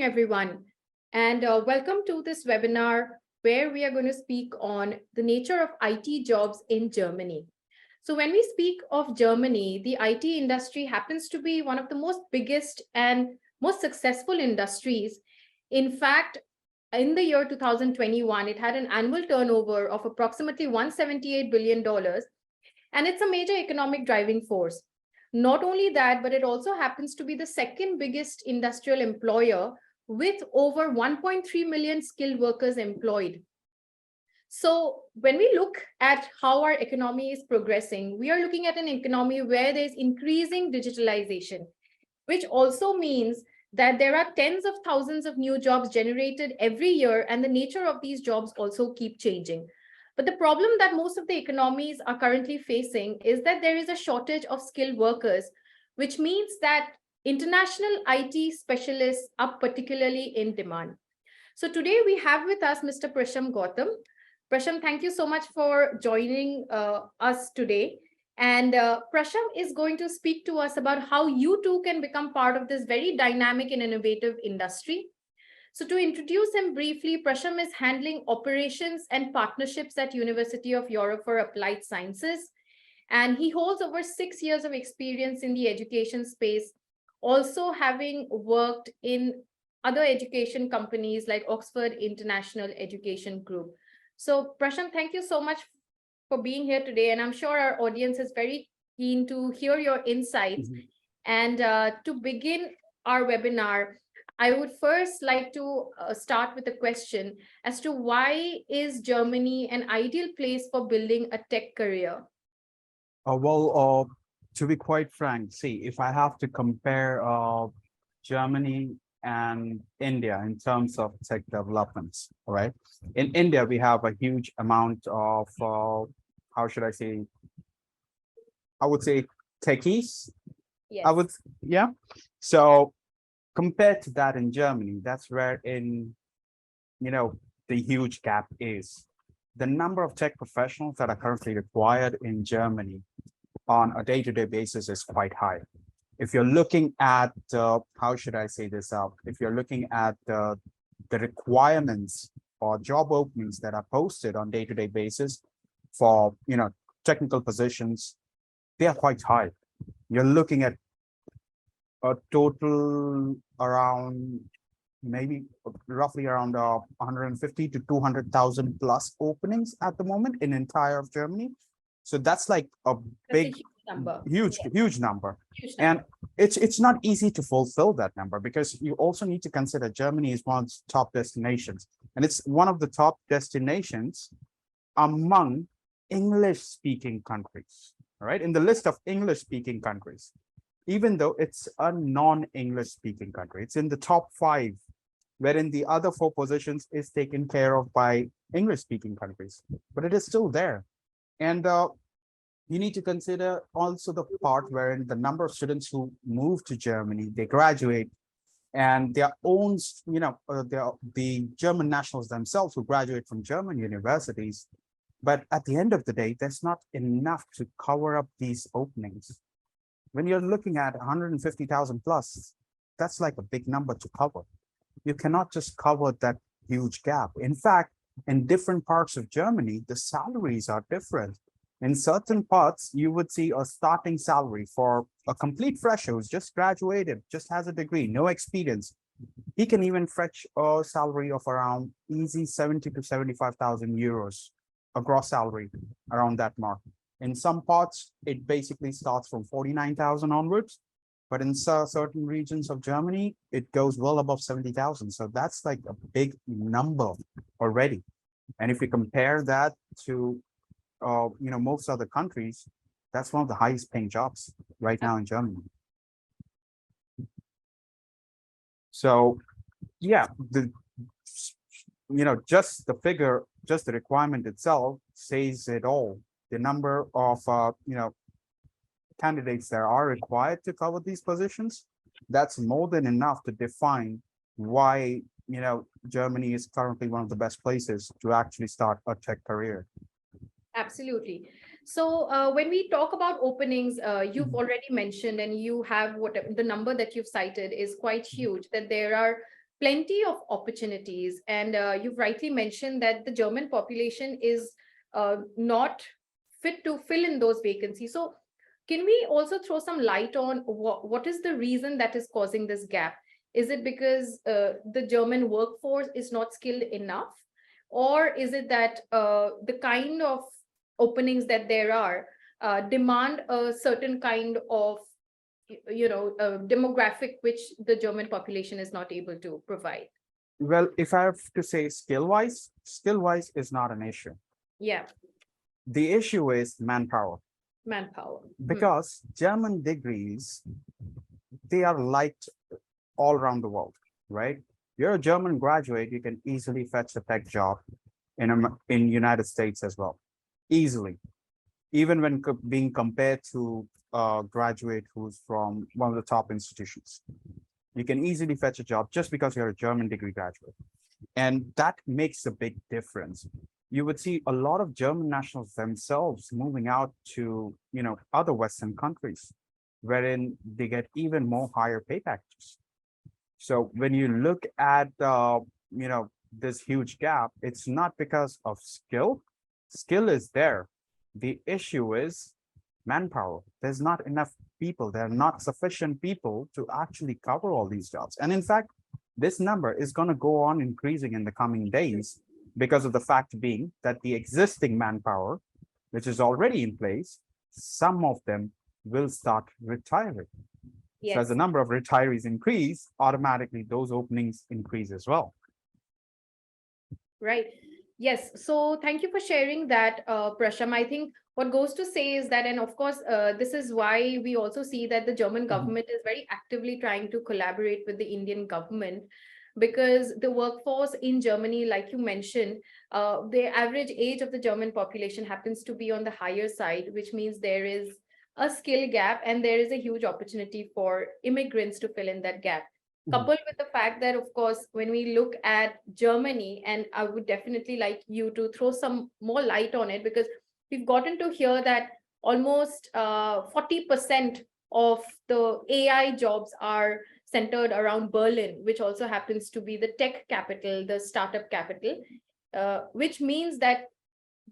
morning, everyone, and welcome to this webinar where we are going to speak on the nature of IT jobs in Germany. So when we speak of Germany, the IT industry happens to be one of the most biggest and most successful industries. In fact, in the year 2021, it had an annual turnover of approximately $178 billion, and it's a major economic driving force. Not only that, but it also happens to be the second biggest industrial employer with over 1.3 million skilled workers employed. So when we look at how our economy is progressing, we are looking at an economy where there's increasing digitalization, which also means that there are tens of thousands of new jobs generated every year, and the nature of these jobs also keep changing. But the problem that most of the economies are currently facing is that there is a shortage of skilled workers, which means that international IT specialists are particularly in demand. So today we have with us Mr. Prasham Gautam. Prasham, thank you so much for joining us today. And Prasham is going to speak to us about how you too can become part of this very dynamic and innovative industry. So to introduce him briefly, Prasham is handling operations and partnerships at University of Europe for Applied Sciences. And he holds over 6 years of experience in the education space, also having worked in other education companies like Oxford International Education Group. So Prasham, thank you so much for being here today. And I'm sure our audience is very keen to hear your insights. And to begin our webinar, I would first like to start with a question as to why is Germany an ideal place for building a tech career? To be quite frank, see, if I have to compare Germany and India in terms of tech developments, all right? In India, we have a huge amount of, how should I say? I would say techies. Yes. Yeah. So compared to that in Germany, that's where the huge gap is. The number of tech professionals that are currently required in Germany on a day-to-day basis is quite high. If you're looking at, how should I say this out? If you're looking at the requirements or job openings that are posted on day-to-day basis for, technical positions, they are quite high. You're looking at a total around maybe roughly around 150 to 200,000 plus openings at the moment in entire of Germany. So that's like a big, huge number. And it's not easy to fulfill that number because you also need to consider Germany is one of the top destinations, and it's one of the top destinations among English-speaking countries. All right, in the list of English-speaking countries, even though it's a non-English speaking country, it's in the top 5, wherein the other 4 positions is taken care of by English speaking countries, but it is still there. And you need to consider also the part wherein the number of students who move to Germany, they graduate, and their own, the German nationals themselves who graduate from German universities. But at the end of the day, there's not enough to cover up these openings. When you're looking at 150,000 plus, that's like a big number to cover. You cannot just cover that huge gap. In fact, in different parts of Germany, the salaries are different. In certain parts, you would see a starting salary for a complete fresher who's just graduated, just has a degree, no experience. He can even fetch a salary of around easy 70 to 75,000 euros, a gross salary around that mark. In some parts, it basically starts from 49,000 onwards, but in certain regions of Germany, it goes well above 70,000. So that's like a big number already. And if we compare that to, most other countries, that's one of the highest paying jobs right now in Germany. So, yeah, just the figure, just the requirement itself says it all. The number of, candidates that are required to cover these positions, that's more than enough to define why, Germany is currently one of the best places to actually start a tech career. Absolutely. So when we talk about openings, you've already mentioned, and you have the number that you've cited is quite huge, that there are plenty of opportunities. And you've rightly mentioned that the German population is not fit to fill in those vacancies. So can we also throw some light on what is the reason that is causing this gap? Is it because the German workforce is not skilled enough? Or is it that the kind of openings that there are demand a certain kind of demographic which the German population is not able to provide? Well, if I have to say skill wise is not an issue. Yeah, The issue is manpower, manpower. because German degrees, they are liked all around the world, right? You're a German graduate, you can easily fetch a tech job in United States as well, easily, even when being compared to a graduate who's from one of the top institutions. You can easily fetch a job just because you're a German degree graduate. And that makes a big difference. You would see a lot of German nationals themselves moving out to, other Western countries, wherein they get even more higher pay packages. So when you look at, this huge gap, it's not because of skill. Skill is there. The issue is manpower. There's not enough people. There are not sufficient people to actually cover all these jobs. And in fact, this number is going to go on increasing in the coming days, because of the fact being that the existing manpower, which is already in place, some of them will start retiring. So as Yes. the number of retirees increase, automatically those openings increase as well. Right. Yes. So thank you for sharing that, Prasham. I think what goes to say is that, and of course, this is why we also see that the German government is very actively trying to collaborate with the Indian government, because the workforce in Germany, like you mentioned, the average age of the German population happens to be on the higher side, which means there is a skill gap and there is a huge opportunity for immigrants to fill in that gap. Coupled with the fact that, of course, when we look at Germany, and I would definitely like you to throw some more light on it, because we've gotten to hear that almost 40% of the AI jobs are centered around Berlin, which also happens to be the tech capital, the startup capital, which means that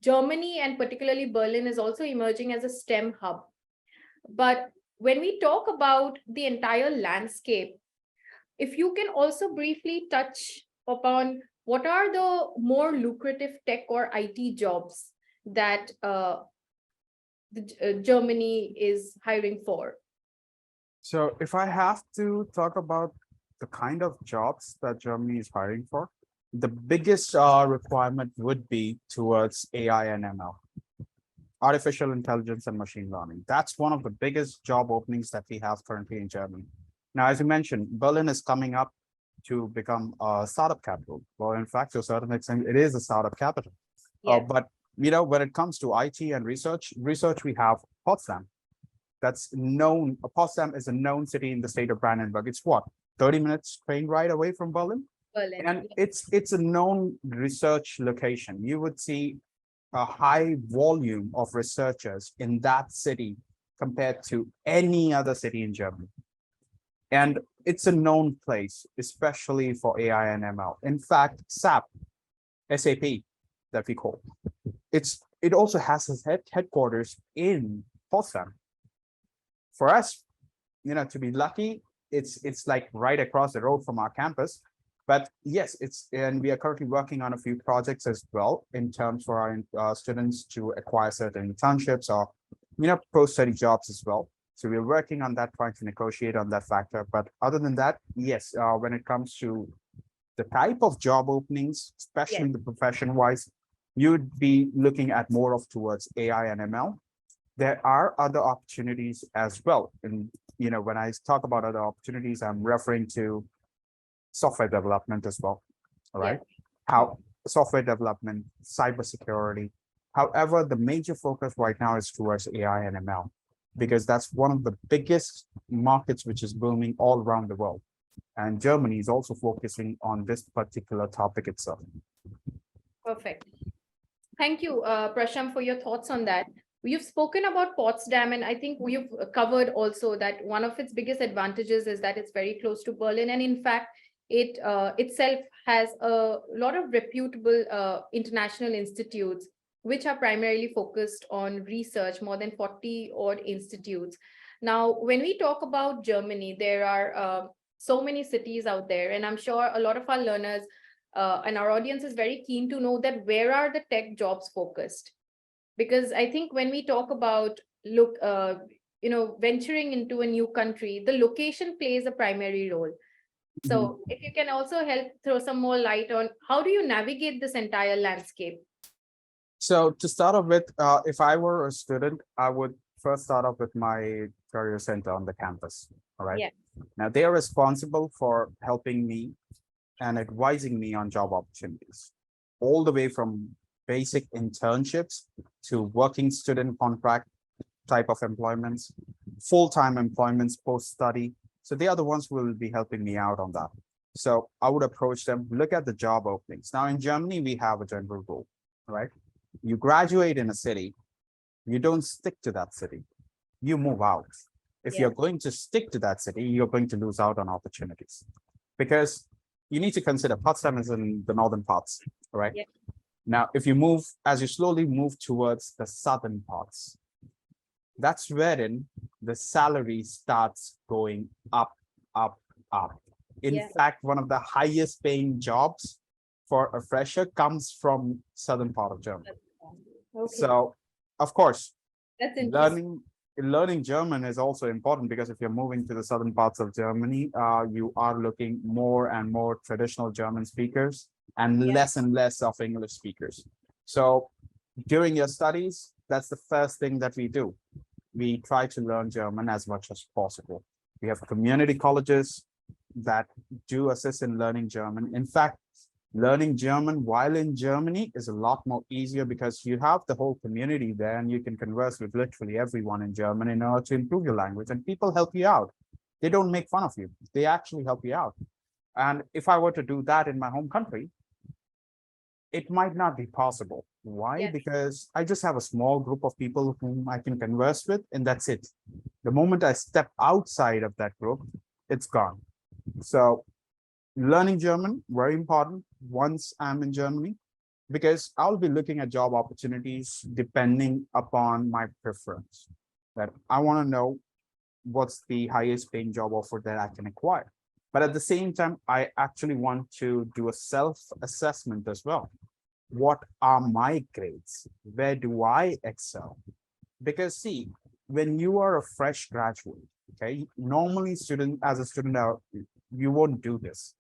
Germany and particularly Berlin is also emerging as a STEM hub. But when we talk about the entire landscape, if you can also briefly touch upon what are the more lucrative tech or IT jobs that Germany is hiring for. So if I have to talk about the kind of jobs that Germany is hiring for, the biggest requirement would be towards AI and ML, artificial intelligence and machine learning. That's one of the biggest job openings that we have currently in Germany. Now, as you mentioned, Berlin is coming up to become a startup capital. Well, in fact, to a certain extent, it is a startup capital. Yes. But when it comes to IT and research, we have Potsdam. That's known. Potsdam is a known city in the state of Brandenburg. It's what, 30 minutes train ride away from Berlin? Berlin. And it's a known research location. You would see a high volume of researchers in that city compared to any other city in Germany. And it's a known place, especially for AI and ML. In fact, SAP that we call, it also has its headquarters in Potsdam. For us, to be lucky, it's like right across the road from our campus. But yes, and we are currently working on a few projects as well in terms for our students to acquire certain internships or post-study jobs as well. So we're working on that, trying to negotiate on that factor. But other than that, yes, when it comes to the type of job openings, especially Yes. the profession-wise, you'd be looking at more of towards AI and ML. There are other opportunities as well. And when I talk about other opportunities, I'm referring to software development as well. All right. Yeah. How software development, cybersecurity. However, the major focus right now is towards AI and ML, because that's one of the biggest markets which is booming all around the world. And Germany is also focusing on this particular topic itself. Perfect. Thank you, Prasham, for your thoughts on that. You've spoken about Potsdam, and I think we've covered also that one of its biggest advantages is that it's very close to Berlin. And in fact, it itself has a lot of reputable international institutes which are primarily focused on research, more than 40 odd institutes. Now, when we talk about Germany, there are so many cities out there, and I'm sure a lot of our learners and our audience is very keen to know that where are the tech jobs focused? Because I think when we talk about venturing into a new country, the location plays a primary role. Mhm. So if you can also help throw some more light on how do you navigate this entire landscape? So to start off with, if I were a student, I would first start off with my career center on the campus. All right. Yeah. Now they are responsible for helping me and advising me on job opportunities, all the way from basic internships to working student contract type of employments, full-time employments post-study. So they are the ones who will be helping me out on that. So I would approach them, look at the job openings. Now in Germany, we have a general rule, right? You graduate in a city, you don't stick to that city, you move out. If Yeah. you're going to stick to that city, you're going to lose out on opportunities because you need to consider Potsdam is in the northern parts, right? Yeah. Now, if you move, as you slowly move towards the southern parts, that's wherein the salary starts going up, up, up. In Yeah. fact, one of the highest paying jobs for a fresher comes from southern part of Germany. Okay. So, of course, That's interesting. learning German is also important because if you're moving to the southern parts of Germany, you are looking more and more traditional German speakers Yeah. and less of English speakers. So during your studies, that's the first thing that we do. We try to learn German as much as possible. We have community colleges that do assist in learning German. In fact, learning German while in Germany is a lot more easier because you have the whole community there and you can converse with literally everyone in German in order to improve your language, and people help you out. They don't make fun of you. They actually help you out. And if I were to do that in my home country, it might not be possible. Why? Yeah. Because I just have a small group of people whom I can converse with, and that's it. The moment I step outside of that group, it's gone. So learning German, very important once I'm in Germany, because I'll be looking at job opportunities depending upon my preference. That I want to know what's the highest paying job offer that I can acquire. But at the same time, I actually want to do a self-assessment as well. What are my grades? Where do I excel? Because see, when you are a fresh graduate, okay, normally as a student, you won't do this.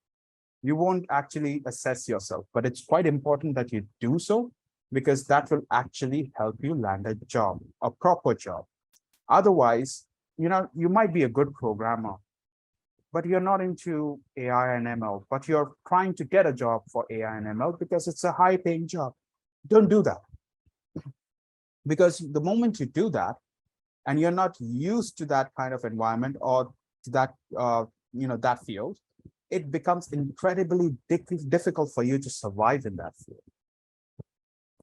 You won't actually assess yourself, but it's quite important that you do so because that will actually help you land a job, a proper job. Otherwise, you might be a good programmer, but you're not into AI and ML, but you're trying to get a job for AI and ML because it's a high paying job. Don't do that. Because the moment you do that, and you're not used to that kind of environment or to that, that field, it becomes incredibly difficult for you to survive in that field.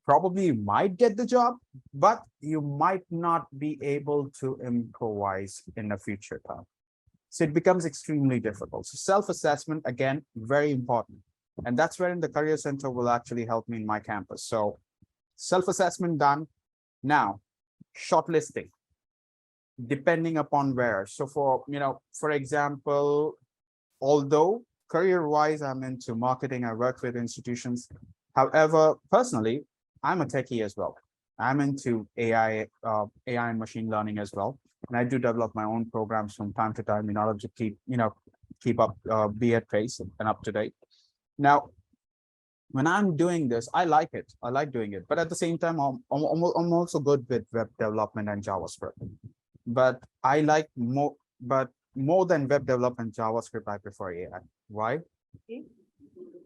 Probably you might get the job, but you might not be able to improvise in the future time. So it becomes extremely difficult. So self-assessment, again, very important. And that's where in the Career Center will actually help me in my campus. So self-assessment done. Now, shortlisting, depending upon where. So for example, although career-wise, I'm into marketing, I work with institutions. However, personally, I'm a techie as well. I'm into AI and machine learning as well. And I do develop my own programs from time to time in order to keep up, be at pace and up to date. Now, when I'm doing this, I like it. I like doing it. But at the same time, I'm also good with web development and JavaScript. But I like more than web development, JavaScript, I prefer AI. Why? Okay.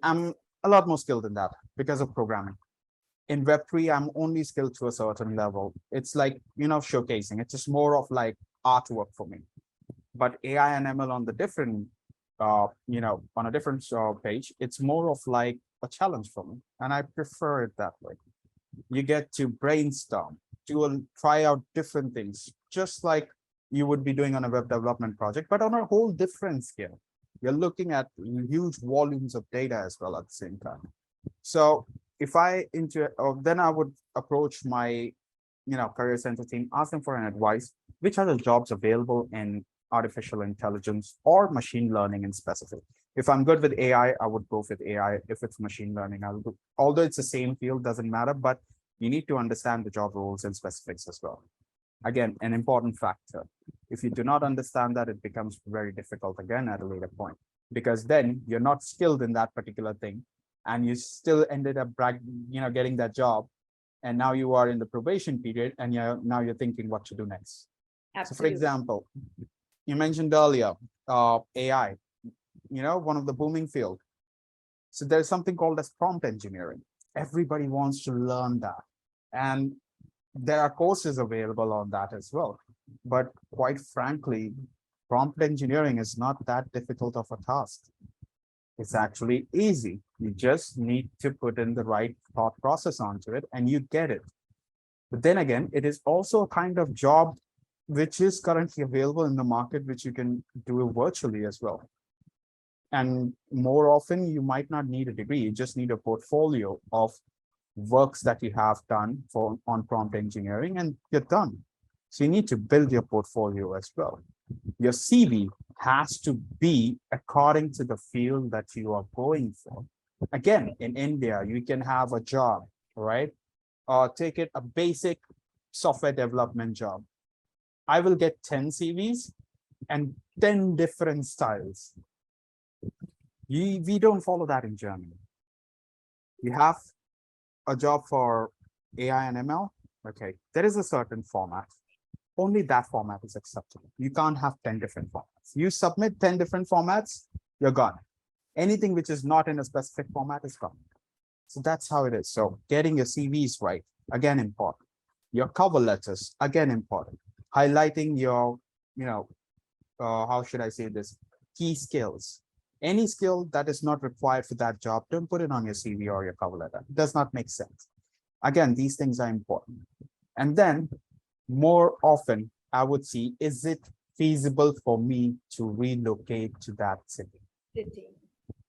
I'm a lot more skilled in that because of programming. In Web3, I'm only skilled to a certain level. It's like, showcasing. It's just more of like artwork for me. But AI and ML on the different, on a different page, it's more of like a challenge for me. And I prefer it that way. You get to brainstorm, try out different things, just like you would be doing on a web development project, but on a whole different scale. You're looking at huge volumes of data as well at the same time. So if I then I would approach my career center team, ask them for an advice. Which are the jobs available in artificial intelligence or machine learning in specific? If I'm good with AI, I would go with AI. If it's machine learning, I'll do, although it's the same field, doesn't matter, but you need to understand the job roles and specifics as well. Again, an important factor. If you do not understand that, it becomes very difficult again at a later point, because then you're not skilled in that particular thing and you still ended up getting that job, and now you are in the probation period and now you're thinking what to do next. So for Absolutely. example, you mentioned earlier AI, one of the booming field. So there's something called as prompt engineering. Everybody wants to learn that, and there are courses available on that as well. But quite frankly, prompt engineering is not that difficult of a task. It's actually easy. You just need to put in the right thought process onto it and you get it. But then again, it is also a kind of job which is currently available in the market, which you can do virtually as well. And more often, you might not need a degree. You just need a portfolio of works that you have done on prompt engineering and you're done. So you need to build your portfolio as well. Your CV has to be according to the field that you are going for. Again, in India, you can have a job, right? Take it a basic software development job. I will get 10 CVs and 10 different styles. We don't follow that in Germany. You have a job for AI and ML. Okay, there is a certain format. Only that format is acceptable. You can't have 10 different formats. You submit 10 different formats, you're gone. Anything which is not in a specific format is gone. So that's how it is. So getting your CVs right, again, important. Your cover letters, again, important. Highlighting your, how should I say this? Key skills. Any skill that is not required for that job, don't put it on your CV or your cover letter. It does not make sense. Again, these things are important. And then more often, I would see, is it feasible for me to relocate to that city?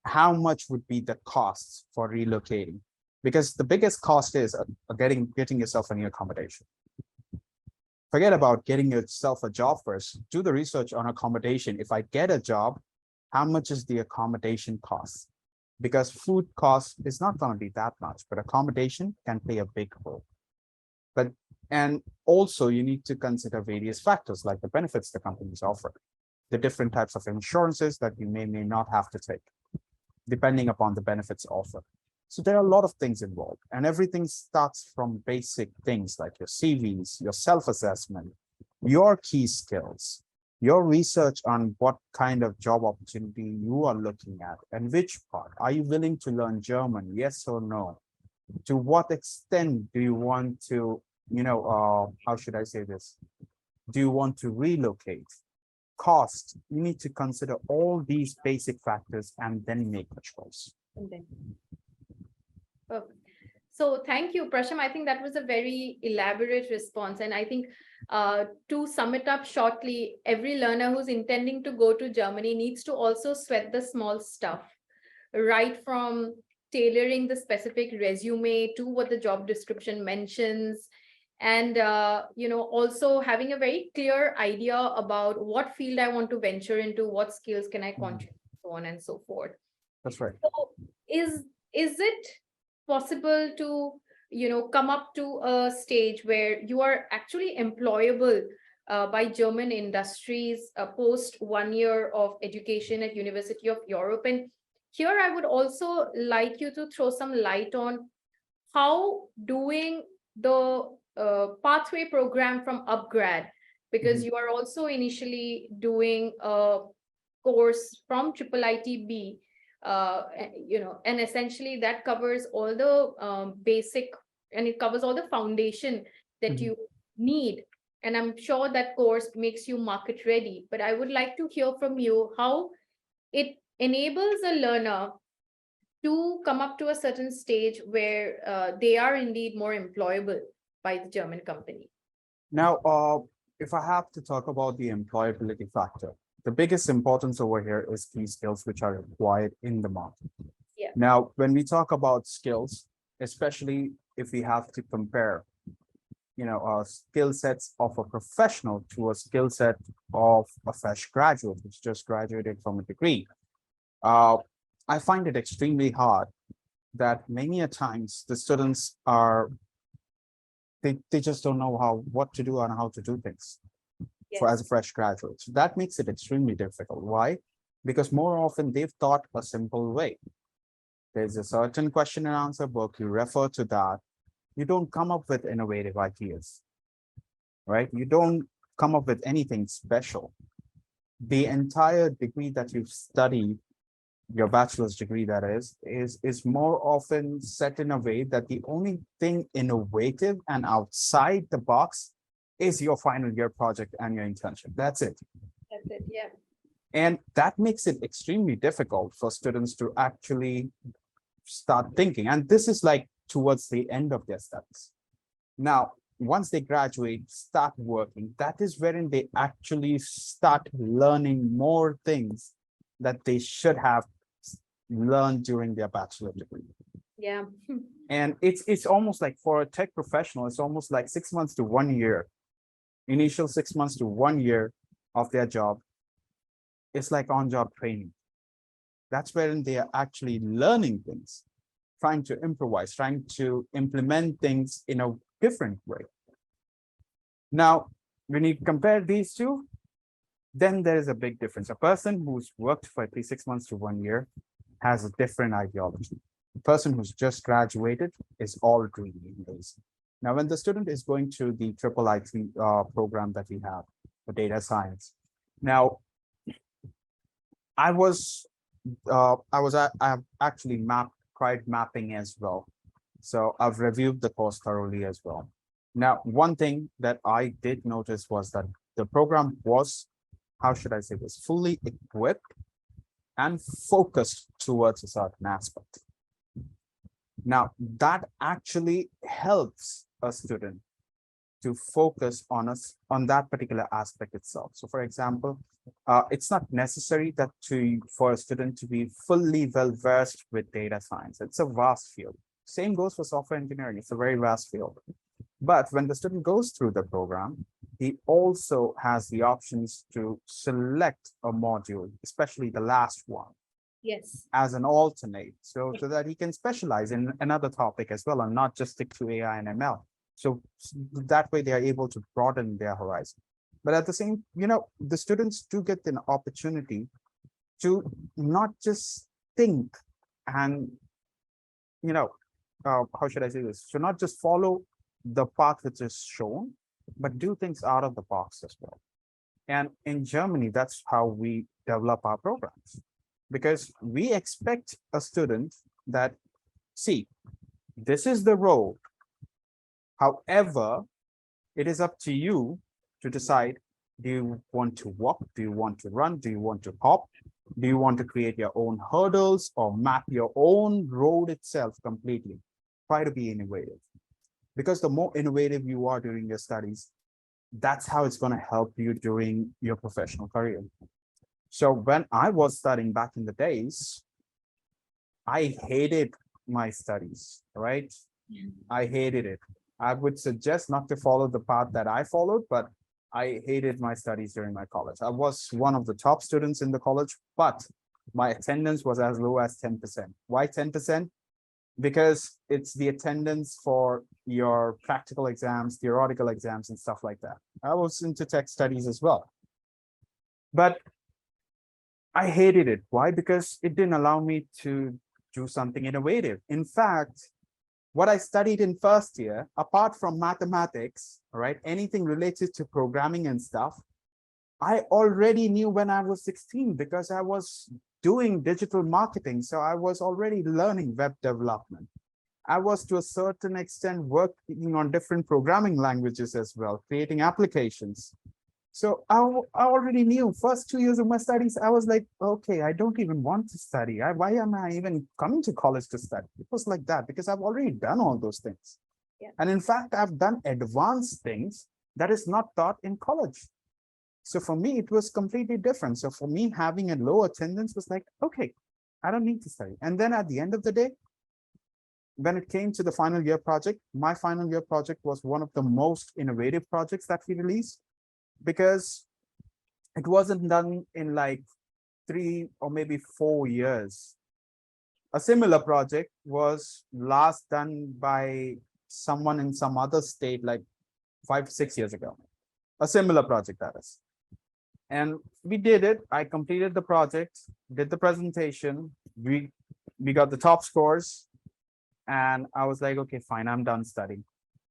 How much would be the costs for relocating? Because the biggest cost is getting yourself a new accommodation. Forget about getting yourself a job first. Do the research on accommodation. If I get a job, how much is the accommodation cost? Because food cost is not going to be that much, but accommodation can play a big role. And also you need to consider various factors like the benefits the companies offer, the different types of insurances that you may not have to take, depending upon the benefits offered. So there are a lot of things involved, and everything starts from basic things like your CVs, your self-assessment, your key skills, your research on what kind of job opportunity you are looking at and which part. Are you willing to learn German? Yes or no? To what extent do you want to, how should I say this? Do you want to relocate? Cost. You need to consider all these basic factors and then make a choice. Perfect. So thank you, Prasham. I think that was a very elaborate response. And I think to sum it up shortly, every learner who's intending to go to Germany needs to also sweat the small stuff, right from tailoring the specific resume to what the job description mentions, and also having a very clear idea about what field I want to venture into, what skills can I contribute, so on and so forth. That's right. So is it possible to come up to a stage where you are actually employable by German industries post 1 year of education at University of Europe? And here I would also like you to throw some light on how doing the pathway program from upGrad, because you are also initially doing a course from IIITB, and essentially that covers all the basic, and it covers all the foundation that you need. And I'm sure that course makes you market ready, but I would like to hear from you how it enables a learner to come up to a certain stage where they are indeed more employable by the German company. Now, if I have to talk about the employability factor, the biggest importance over here is key skills which are required in the market. Yeah. Now, when we talk about skills, especially if we have to compare, skill sets of a professional to a skill set of a fresh graduate who's just graduated from a degree, uh, I find it extremely hard that many a times the students are they just don't know what to do and how to do things for as a Yes. fresh graduate. So that makes it extremely difficult. Why? Because more often they've taught a simple way. There's a certain question and answer book, you refer to that. You don't come up with innovative ideas, right? You don't come up with anything special. The entire degree that you've studied, your bachelor's degree that is more often set in a way that the only thing innovative and outside the box is your final year project and your internship. That's it. That's it. Yeah. And that makes it extremely difficult for students to actually start thinking. And this is like towards the end of their studies. Now, once they graduate, start working, that is wherein they actually start learning more things that they should have learned during their bachelor degree. Yeah. And it's almost like for a tech professional, it's almost like 6 months to 1 year, initial 6 months to 1 year of their job. It's like on-job training. That's wherein they are actually learning things, trying to improvise, trying to implement things in a different way. Now, when you compare these two, then there is a big difference. A person who's worked for at least 6 months to 1 year has a different ideology. The person who's just graduated is all green days. Now, when the student is going to the triple IT program that we have for data science, now I've actually tried mapping as well. So I've reviewed the course thoroughly as well. Now, one thing that I did notice was that the program was, how should I say this, fully equipped and focused towards a certain aspect. Now, that actually helps a student to focus on that particular aspect itself. So for example, it's not necessary that for a student to be fully well versed with data science. It's a vast field. Same goes for software engineering. It's a very vast field. But when the student goes through the program, he also has the options to select a module, especially the last one, Yes. as an alternate, so that he can specialize in another topic as well and not just stick to AI and ML. So that way they are able to broaden their horizon. But at the same, the students do get an opportunity to not just think and, how should I say this? So not just follow the path which is shown, but do things out of the box as well. And in Germany, that's how we develop our programs, because we expect a student that, see, this is the role. However, it is up to you to decide, do you want to walk? Do you want to run? Do you want to hop? Do you want to create your own hurdles or map your own road itself completely? Try to be innovative, because the more innovative you are during your studies, that's how it's going to help you during your professional career. So when I was studying back in the days, I hated my studies, right? I hated it. I would suggest not to follow the path that I followed, but I hated my studies during my college. I was one of the top students in the college, but my attendance was as low as 10%. Why 10%? Because it's the attendance for your practical exams, theoretical exams, and stuff like that. I was into tech studies as well. But I hated it. Why? Because it didn't allow me to do something innovative. In fact, what I studied in first year, apart from mathematics, all right, anything related to programming and stuff, I already knew when I was 16 because I was doing digital marketing. So I was already learning web development. I was to a certain extent working on different programming languages as well, creating applications. So I already knew first 2 years of my studies, I was like, okay, I don't even want to study. Why am I even coming to college to study? It was like that because I've already done all those things. Yeah. And in fact, I've done advanced things that is not taught in college. So for me, it was completely different. So for me, having a low attendance was like, okay, I don't need to study. And then at the end of the day, when it came to the final year project, my final year project was one of the most innovative projects that we released, because it wasn't done in like 3 or maybe 4 years. A similar project was last done by someone in some other state like 5 to 6 years ago. A similar project, that is. And we did it. I completed the project, did the presentation. We got the top scores, and I was like, okay, fine, I'm done studying.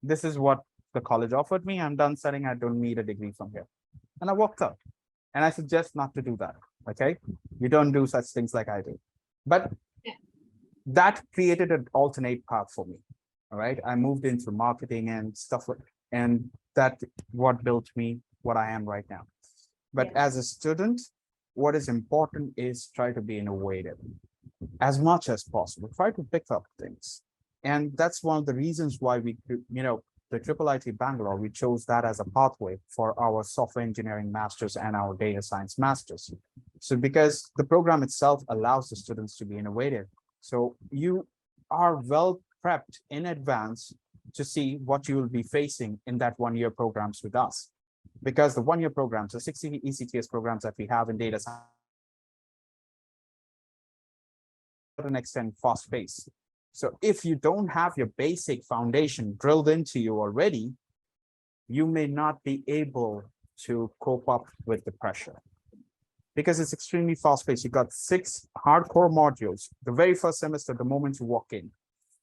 This is what the college offered me. I'm done studying. I don't need a degree from here. And I walked out. And I suggest not to do that. Okay. You don't do such things like I do. But that created an alternate path for me. All right. I moved into marketing and stuff like, and that what built me what I am right now. But as a student, what is important is try to be innovative as much as possible. Try to pick up things. And that's one of the reasons why we, the IIIT Bangalore, we chose that as a pathway for our software engineering masters and our data science masters. So because the program itself allows the students to be innovative. So you are well prepped in advance to see what you will be facing in that 1 year programs with us. Because the 1 year programs, the 60 ECTS programs that we have in data science, to an extent fast paced. So if you don't have your basic foundation drilled into you already, you may not be able to cope up with the pressure, because it's extremely fast paced. You got 6 hardcore modules the very first semester, the moment you walk in.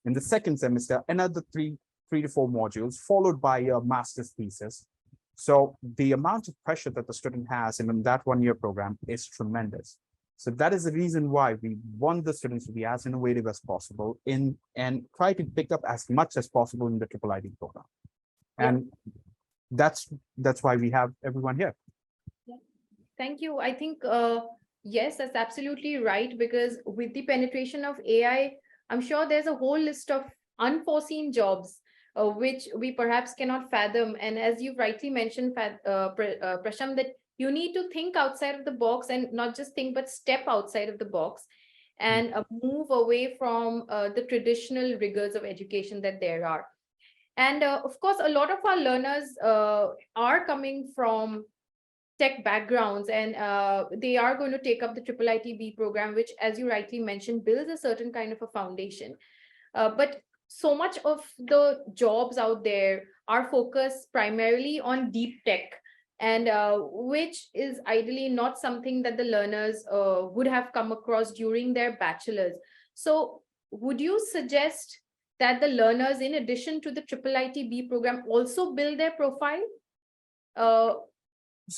In the second semester, another three to 4 modules, followed by your master's thesis. So the amount of pressure that the student has in that 1 year program is tremendous. So that is the reason why we want the students to be as innovative as possible and try to pick up as much as possible in the IIIT program. And that's why we have everyone here. Thank you. I think, yes, that's absolutely right, because with the penetration of AI, I'm sure there's a whole list of unforeseen jobs which we perhaps cannot fathom. And as you rightly mentioned, Prasham, that you need to think outside of the box, and not just think, but step outside of the box and move away from the traditional rigors of education that there are. And of course, a lot of our learners are coming from tech backgrounds, and they are going to take up the IIIT program, which, as you rightly mentioned, builds a certain kind of a foundation. But so much of the jobs out there are focused primarily on deep tech, and which is ideally not something that the learners would have come across during their bachelor's. So would you suggest that the learners, in addition to the IIIT program, also build their profile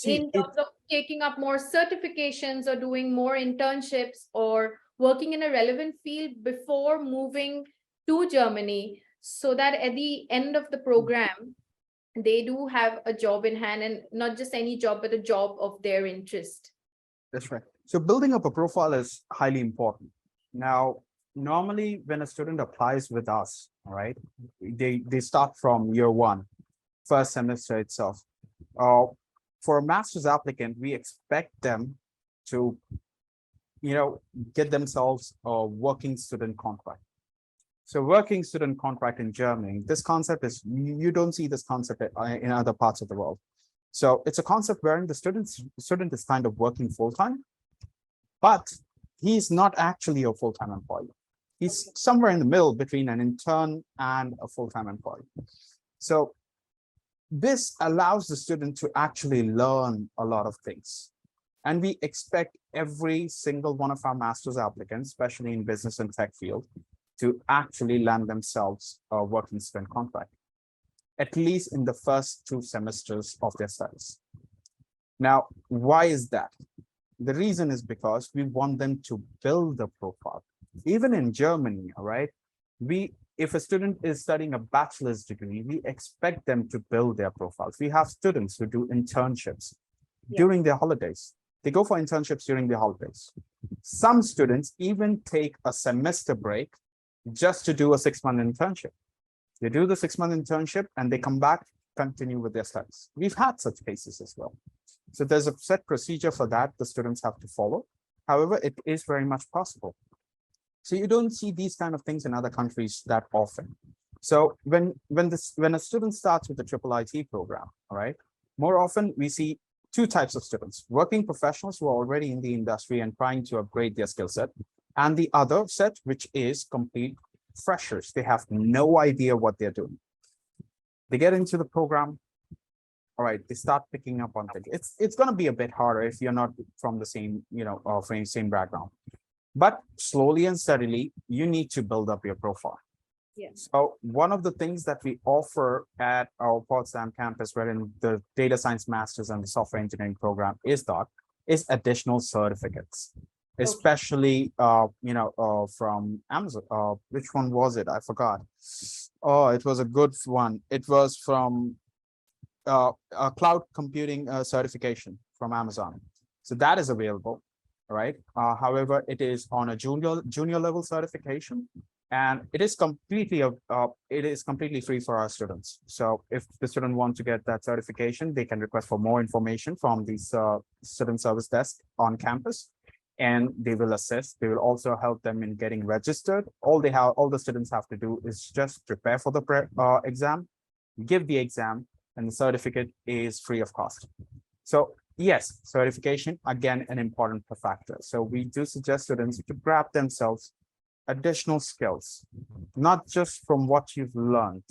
in terms of taking up more certifications or doing more internships or working in a relevant field before moving to Germany, so that at the end of the program, they do have a job in hand, and not just any job, but a job of their interest? That's right. So building up a profile is highly important. Now, normally when a student applies with us, all right, they start from year 1, first semester itself. For a master's applicant, we expect them to, get themselves a working student contract. So working student contract in Germany, this concept is, you don't see this concept in other parts of the world. So it's a concept wherein the student is kind of working full-time, but he's not actually a full-time employee. He's somewhere in the middle between an intern and a full-time employee. So this allows the student to actually learn a lot of things. And we expect every single one of our master's applicants, especially in business and tech field, to actually land themselves a working student contract, at least in the first 2 semesters of their studies. Now, why is that? The reason is because we want them to build the profile. Even in Germany, all right, if a student is studying a bachelor's degree, we expect them to build their profiles. We have students who do internships during their holidays. They go for internships during the holidays. Some students even take a semester break just to do a 6-month internship. They do the 6-month internship and they come back, continue with their studies. We've had such cases as well. So there's a set procedure for that the students have to follow. However, it is very much possible. So you don't see these kind of things in other countries that often. So when a student starts with a triple IT program, all right, more often we see two types of students: working professionals who are already in the industry and trying to upgrade their skill set, and the other set, which is complete freshers. They have no idea what they're doing. They get into the program, all right, they start picking up on things. It's going to be a bit harder if you're not from the same, from same background. But slowly and steadily, you need to build up your profile. Yeah. So one of the things that we offer at our Potsdam campus, wherein the data science masters and the software engineering program is taught, is additional certificates, especially from Amazon. Which one was it? I forgot. Oh, it was a good one. It was from a cloud computing certification from Amazon. So that is available, right? However, it is on a junior level certification, and it is completely free for our students. So if the student wants to get that certification, they can request for more information from the student service desk on campus, and they will assist. They will also help them in getting registered. All the students have to do is just prepare for the exam, give the exam, and the certificate is free of cost. So yes, certification, again, an important factor. So we do suggest students to grab themselves additional skills, not just from what you've learned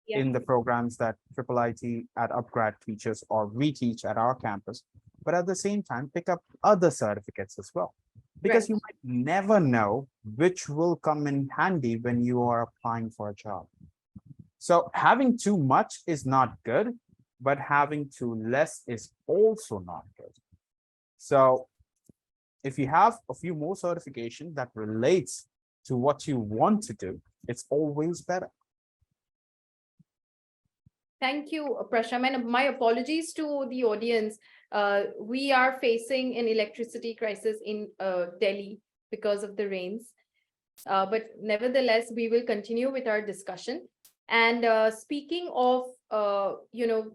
in the programs that Triple IT at upGrad teaches or we teach at our campus, but at the same time, pick up other certificates as well. Because you might never know which will come in handy when you are applying for a job. So having too much is not good, but having too less is also not good. So if you have a few more certification that relates to what you want to do, it's always better. Thank you, Prasham, and my apologies to the audience. We are facing an electricity crisis in Delhi because of the rains. But nevertheless, we will continue with our discussion. And speaking of,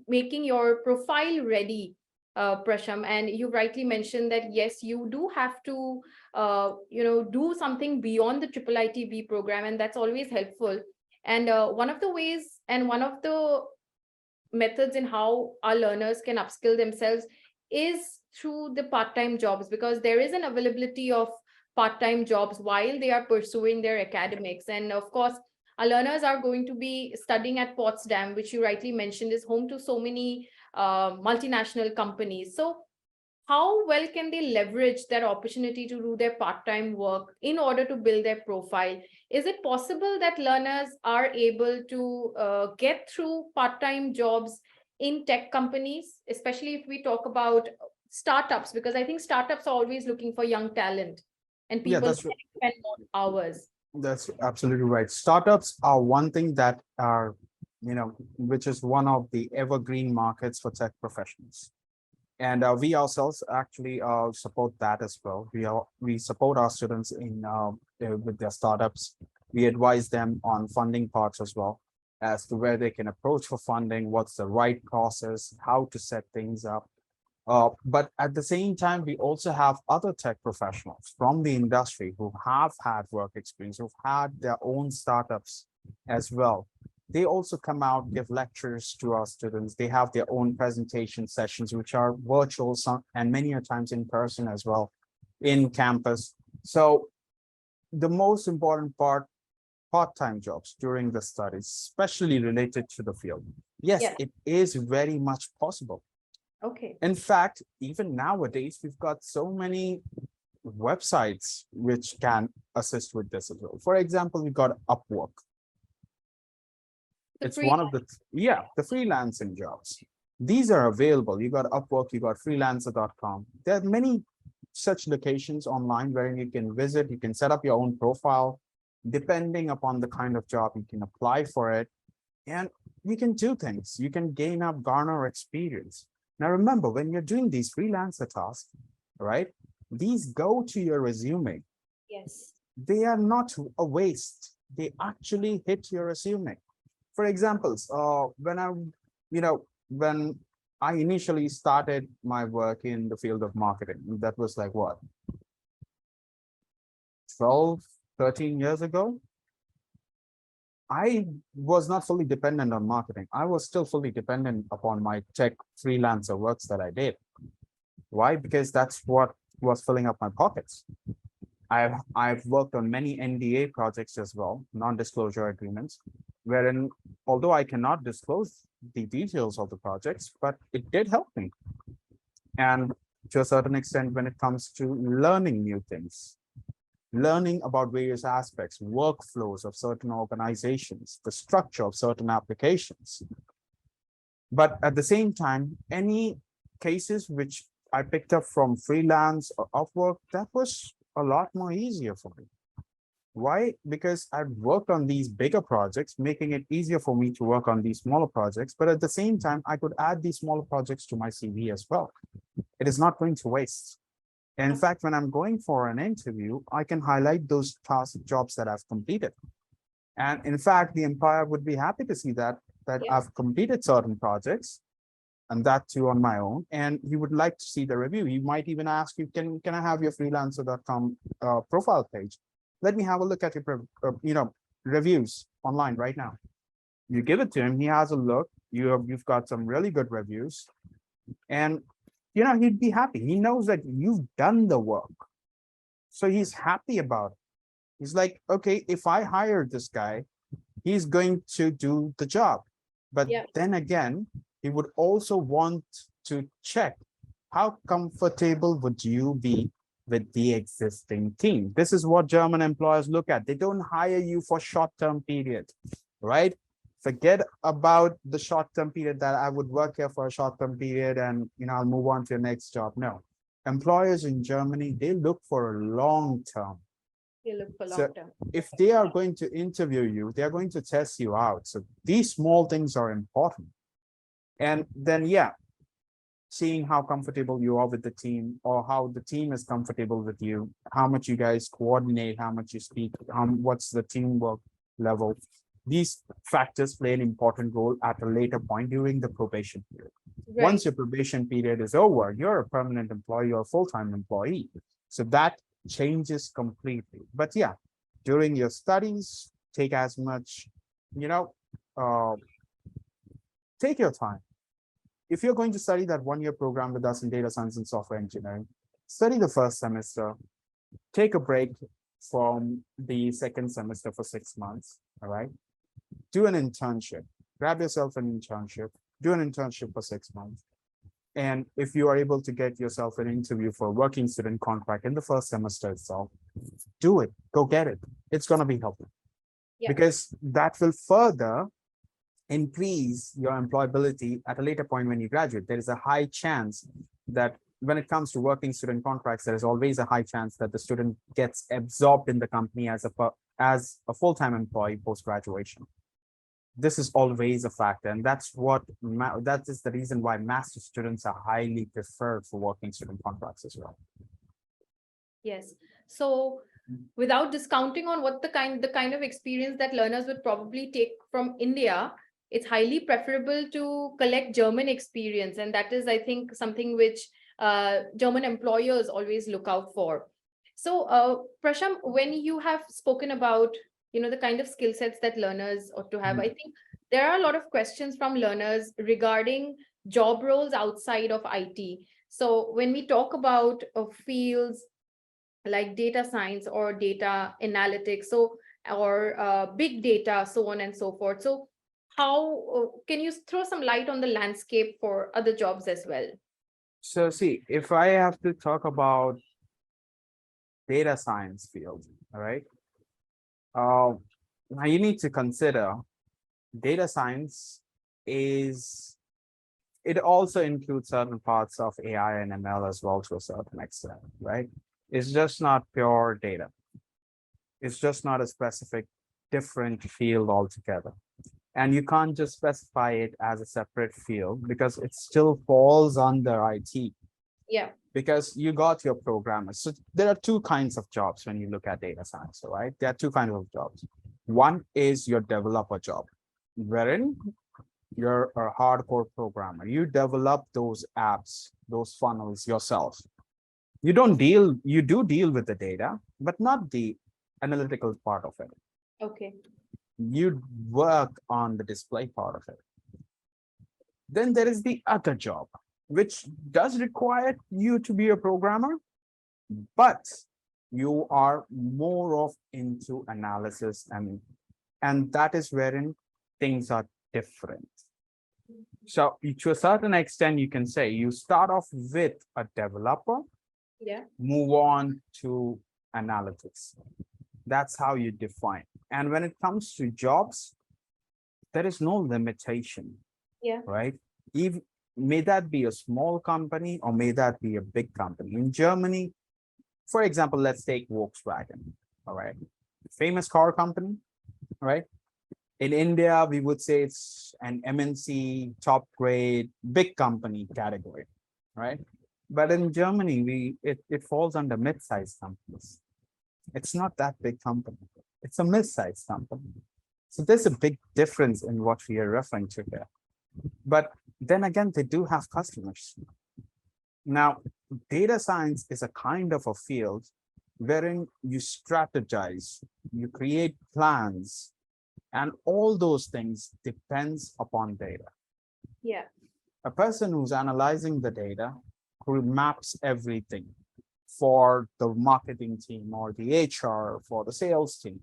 making your profile ready, Prasham, and you rightly mentioned that, yes, you do have to, do something beyond the triple ITB program, and that's always helpful. And one of the ways and one of the methods in how our learners can upskill themselves is through the part-time jobs, because there is an availability of part-time jobs while they are pursuing their academics. And of course, our learners are going to be studying at Potsdam, which you rightly mentioned is home to so many multinational companies. So how well can they leverage that opportunity to do their part-time work in order to build their profile? Is it possible that learners are able to get through part-time jobs in tech companies, especially if we talk about startups? Because I think startups are always looking for young talent and Yeah, people spend more hours. that's absolutely right. Startups are one thing that are, which is one of the evergreen markets for tech professionals. And we ourselves actually support that as well. We support our students in with their startups. We advise them on funding parts as well, as to where they can approach for funding, what's the right process, how to set things up. But at the same time, we also have other tech professionals from the industry who have had work experience, who've had their own startups as well. They also come out, give lectures to our students. They have their own presentation sessions, which are virtual and many a times in person as well, in campus. So the most important part, part-time jobs during the studies, especially related to the field. Yes, it is very much possible. Okay. In fact, even nowadays, we've got so many websites which can assist with this as well. For example, we've got Upwork. It's one of the freelancing jobs. These are available. You got Upwork, you got freelancer.com. There are many such locations online where you can visit, you can set up your own profile. Depending upon the kind of job, you can apply for it. And you can do things. You can garner experience. Now, remember, when you're doing these freelancer tasks, right, these go to your resume. Yes. They are not a waste. They actually hit your resume. For examples, when I initially started my work in the field of marketing. That was like what, 12, 13 years ago? I was not fully dependent on marketing. I was still fully dependent upon my tech freelancer works that I did. Why? Because that's what was filling up my pockets. I've worked on many NDA projects as well, non-disclosure agreements, wherein although I cannot disclose the details of the projects, but it did help me. And to a certain extent, when it comes to learning new things, learning about various aspects, workflows of certain organizations, the structure of certain applications. But at the same time, any cases which I picked up from freelance or Upwork, that was a lot more easier for me. Why? Because I've worked on these bigger projects, making it easier for me to work on these smaller projects. But at the same time, I could add these smaller projects to my CV as well. It is not going to waste. In fact, when I'm going for an interview, I can highlight those task jobs that I've completed. And in fact, the employer would be happy to see that Yeah. I've completed certain projects, and that too on my own. And he would like to see the review. He might even ask you, can I have your freelancer.com profile page? Let me have a look at your reviews online right now. You give it to him, he has a look. You've got some really good reviews, and he'd be happy. He knows that you've done the work, so he's happy about it. He's like, okay, if I hire this guy, he's going to do the job. But Yeah. then again, he would also want to check how comfortable would you be with the existing team. This is what German employers look at. They don't hire you for short-term period, right? Forget about the short-term period that I would work here for a short-term period and I'll move on to your next job. No, employers in Germany, they look for a long-term. They look for So long term. if they are going to interview you, they are going to test you out. So these small things are important. And then, yeah, seeing how comfortable you are with the team, or how the team is comfortable with you, how much you guys coordinate, how much you speak, what's the teamwork level. These factors play an important role at a later point during the probation period. Right. Once your probation period is over, you're a permanent employee or a full-time employee. So that changes completely. But yeah, during your studies, take as much, take your time. If you're going to study that 1-year program with us in data science and software engineering, study the first semester, take a break from the second semester for 6 months, all right? Do an internship, grab yourself an internship, do an internship for 6 months. And if you are able to get yourself an interview for a working student contract in the first semester itself, do it, go get it. It's going to be helpful. Yeah. Because that will further increase your employability at a later point when you graduate. There is a high chance that when it comes to working student contracts, there is always a high chance that the student gets absorbed in the company as a full-time employee post-graduation. This is always a factor, and that is the reason why master students are highly preferred for working student contracts as well. Yes. So without discounting on what the kind of experience that learners would probably take from India, it's highly preferable to collect German experience. And that is, I think, something which German employers always look out for. So Prasham, when you have spoken about, the kind of skill sets that learners ought to have, I think there are a lot of questions from learners regarding job roles outside of IT. So when we talk about fields like data science or data analytics, or big data, so on and so forth. So how can you throw some light on the landscape for other jobs as well? So see, if I have to talk about data science field, all right, now you need to consider data science it also includes certain parts of AI and ML as well to a certain extent, right? It's just not pure data. It's just not a specific different field altogether. And you can't just specify it as a separate field because it still falls under IT. Yeah. Because you got your programmers. So there are two kinds of jobs when you look at data science, all right? There are two kinds of jobs. One is your developer job, wherein you're a hardcore programmer. You develop those apps, those funnels yourself. You do deal with the data, but not the analytical part of it. Okay. You work on the display part of it. Then there is the other job, which does require you to be a programmer, but you are more of into analysis, and that is wherein things are different. So to a certain extent, you can say you start off with a developer, Yeah. move on to analytics. That's how you define. And when it comes to jobs, there is no limitation, Yeah. right? Even may that be a small company or may that be a big company. In Germany, for example, let's take Volkswagen, all right? Famous car company, right? In India, we would say it's an MNC, top grade, big company category, right? But in Germany, it falls under mid-sized companies. It's not that big company. It's a mid-sized company. So there's a big difference in what we are referring to here. But then again, they do have customers. Now, data science is a kind of a field wherein you strategize, you create plans, and all those things depends upon data. Yeah. A person who's analyzing the data, who maps everything for the marketing team or the HR, for the sales team.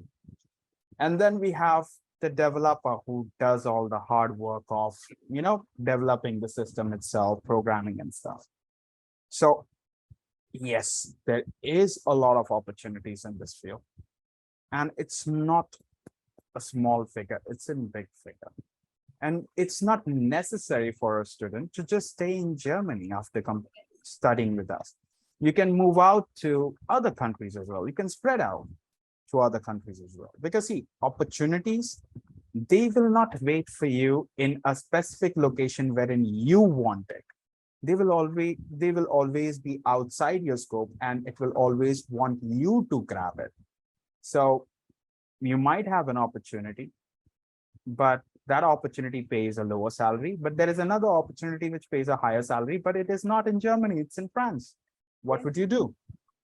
And then we have the developer who does all the hard work of, developing the system itself, programming and stuff. So yes, there is a lot of opportunities in this field. And it's not a small figure, it's in big figure. And it's not necessary for a student to just stay in Germany after studying with us. You can move out to other countries as well. You can spread out to other countries as well. Because see, opportunities, they will not wait for you in a specific location wherein you want it. They will always be outside your scope, and it will always want you to grab it. So you might have an opportunity, but that opportunity pays a lower salary. But there is another opportunity which pays a higher salary, but it is not in Germany, it's in France. What would you do?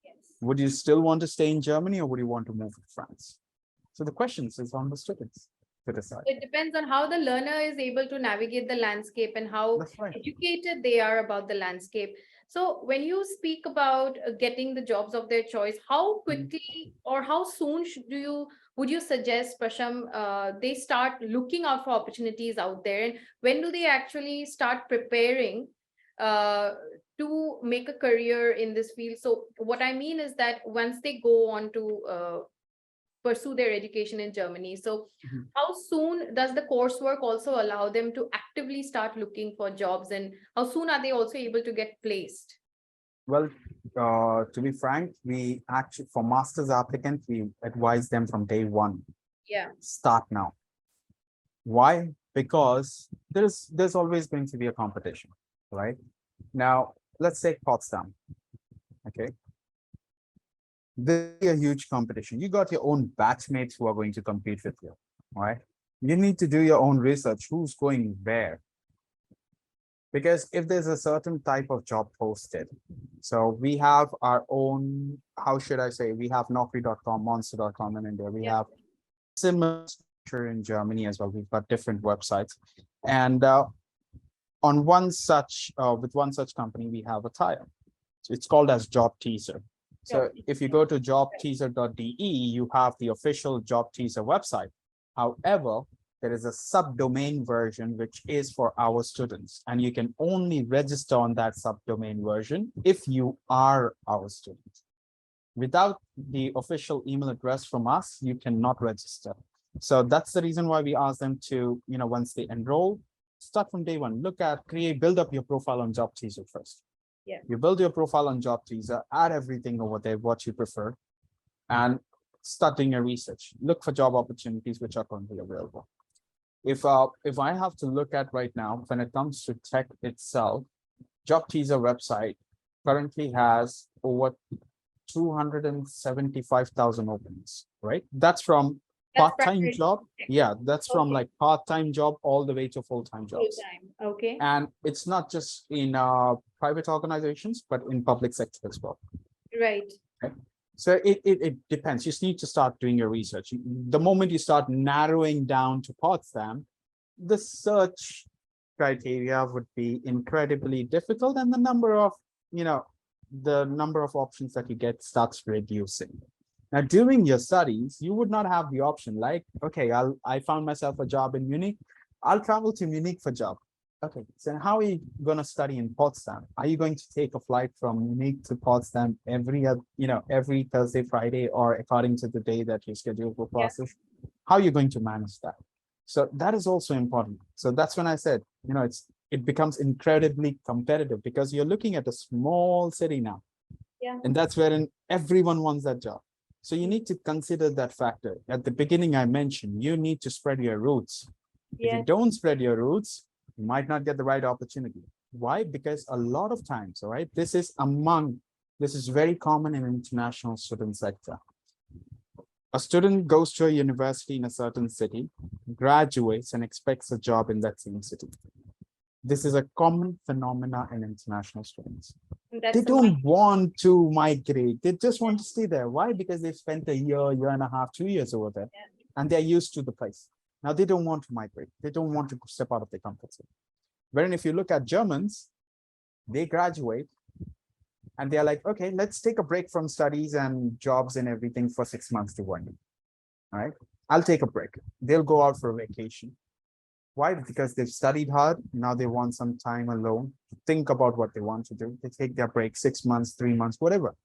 Yes. Would you still want to stay in Germany or would you want to move to France? So the question is on the students to decide. It depends on how the learner is able to navigate the landscape and how That's right. educated they are about the landscape. So when you speak about getting the jobs of their choice, how quickly or how soon would you suggest, Prasham, they start looking out for opportunities out there? And when do they actually start preparing to make a career in this field? So what I mean is that once they go on to pursue their education in Germany. So how soon does the coursework also allow them to actively start looking for jobs, and how soon are they also able to get placed? Well, to be frank, we actually, for master's applicants, we advise them from day one, Yeah. start now. Why? Because there's always going to be a competition, right? Now, let's take Potsdam, okay? There's a huge competition. You got your own batchmates who are going to compete with you, right? You need to do your own research. Who's going where? Because if there's a certain type of job posted, so we have our own, how should I say, we have Naukri.com, Monster.com in India. We have similar structure in Germany as well. We've got different websites. And on one such, with one such company, we have a tie-up. So it's called as Job Teaser. So if you go to jobteaser.de, you have the official Job Teaser website. However, there is a subdomain version which is for our students, and you can only register on that subdomain version if you are our student. Without the official email address from us, you cannot register. So that's the reason why we ask them to, once they enroll, start from day one. Build up your profile on Job Teaser first. Yeah. You build your profile on Job Teaser, add everything over there, what you prefer, and start doing your research. Look for job opportunities which are currently available. If I have to look at right now, when it comes to tech itself, Job Teaser website currently has over 275,000 openings, right? That's from That's part-time primary. job. Yeah, that's from Okay. like part-time job all the way to full-time Full jobs. time. Okay. And it's not just in private organizations, but in public sector as well. Right. Okay. So it depends. You just need to start doing your research. The moment you start narrowing down to Potsdam, the search criteria would be incredibly difficult, and the number of options that you get starts reducing. Now, during your studies, you would not have the option like, okay, I found myself a job in Munich. I'll travel to Munich for job. Okay, so how are you going to study in Potsdam? Are you going to take a flight from Munich to Potsdam every Thursday, Friday, or according to the day that you schedule for Yeah. classes? How are you going to manage that? So that is also important. So that's when I said, it becomes incredibly competitive because you're looking at a small city now. Yeah. And that's wherein everyone wants that job. So you need to consider that factor. At the beginning, I mentioned you need to spread your roots. If Yeah. you don't spread your roots, you might not get the right opportunity. Why? Because a lot of times, all right, this is very common in international student sector. A student goes to a university in a certain city, graduates, and expects a job in that same city. This is a common phenomena in international students. They That's the don't want to migrate. They just want to stay there. Why? Because they've spent a year and a half, 2 years over there, and they're used to the place. Now they don't want to migrate. They don't want to step out of their comfort zone. Wherein if you look at Germans, they graduate and they're like, okay, let's take a break from studies and jobs and everything for 6 months to 1 year. All right, I'll take a break. They'll go out for a vacation. Why? Because they've studied hard. Now they want some time alone to think about what they want to do. They take their break 6 months, 3 months, whatever.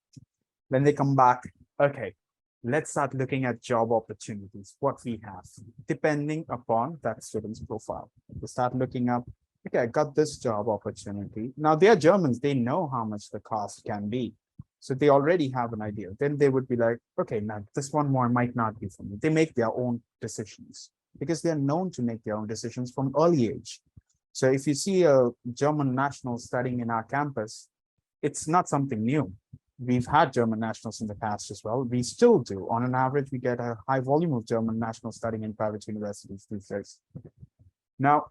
Then they come back. Okay, let's start looking at job opportunities, what we have, depending upon that student's profile. We start looking up, okay, I got this job opportunity. Now they're Germans, they know how much the cost can be. So they already have an idea. Then they would be like, okay, now this one more might not be for me. They make their own decisions because they're known to make their own decisions from early age. So if you see a German national studying in our campus, it's not something new. We've had German nationals in the past as well. We still do. On an average, we get a high volume of German nationals studying in private universities these days. Now,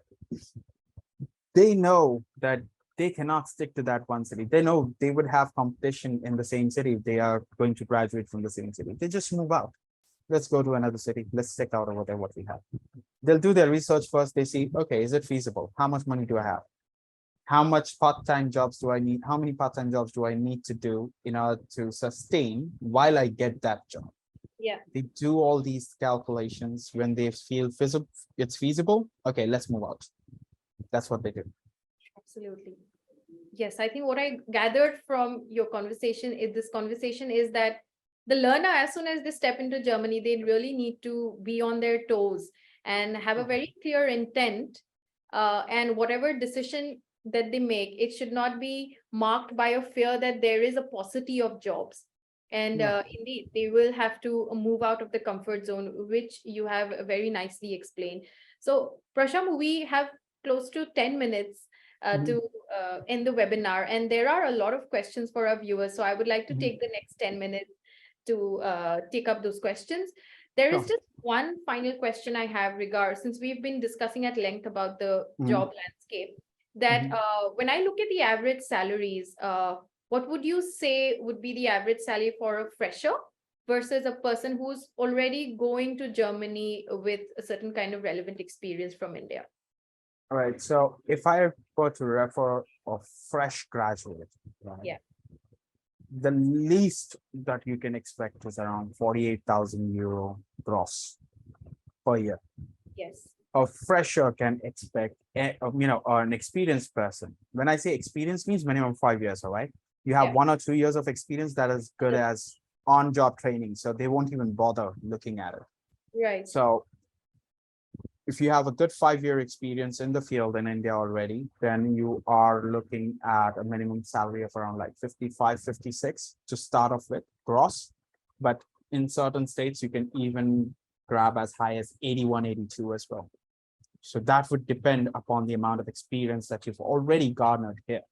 they know that they cannot stick to that one city. They know they would have competition in the same city if they are going to graduate from the same city. They just move out. Let's go to another city. Let's check out over there what we have. They'll do their research first. They see, okay, is it feasible? How much money do I have? How much part-time jobs do I need? How many part-time jobs do I need to do in order to sustain while I get that job? Yeah. They do all these calculations. When they feel it's feasible, okay, let's move out. That's what they do. Absolutely. Yes, I think what I gathered from your conversation is that the learner, as soon as they step into Germany, they really need to be on their toes and have a very clear intent. And whatever decision that they make, it should not be marked by a fear that there is a paucity of jobs. And indeed, they will have to move out of the comfort zone, which you have very nicely explained. So, Prasham, we have close to 10 minutes to end the webinar, and there are a lot of questions for our viewers. So I would like to take the next 10 minutes to take up those questions. There is Sure. just one final question I have since we've been discussing at length about the job landscape, that when I look at the average salaries, what would you say would be the average salary for a fresher versus a person who's already going to Germany with a certain kind of relevant experience from India? All right. So if I were to refer a fresh graduate, right, Yeah. the least that you can expect is around 48,000 euro gross per year. Yes. A fresher can expect, an experienced person. When I say experience means minimum 5 years, all right? You have 1 or 2 years of experience that is good as on-job training. So they won't even bother looking at it. Right. So if you have a good 5 year experience in the field in India already, then you are looking at a minimum salary of around like 55, 56 to start off with gross. But in certain states, you can even grab as high as 81, 82 as well. So that would depend upon the amount of experience that you've already garnered here.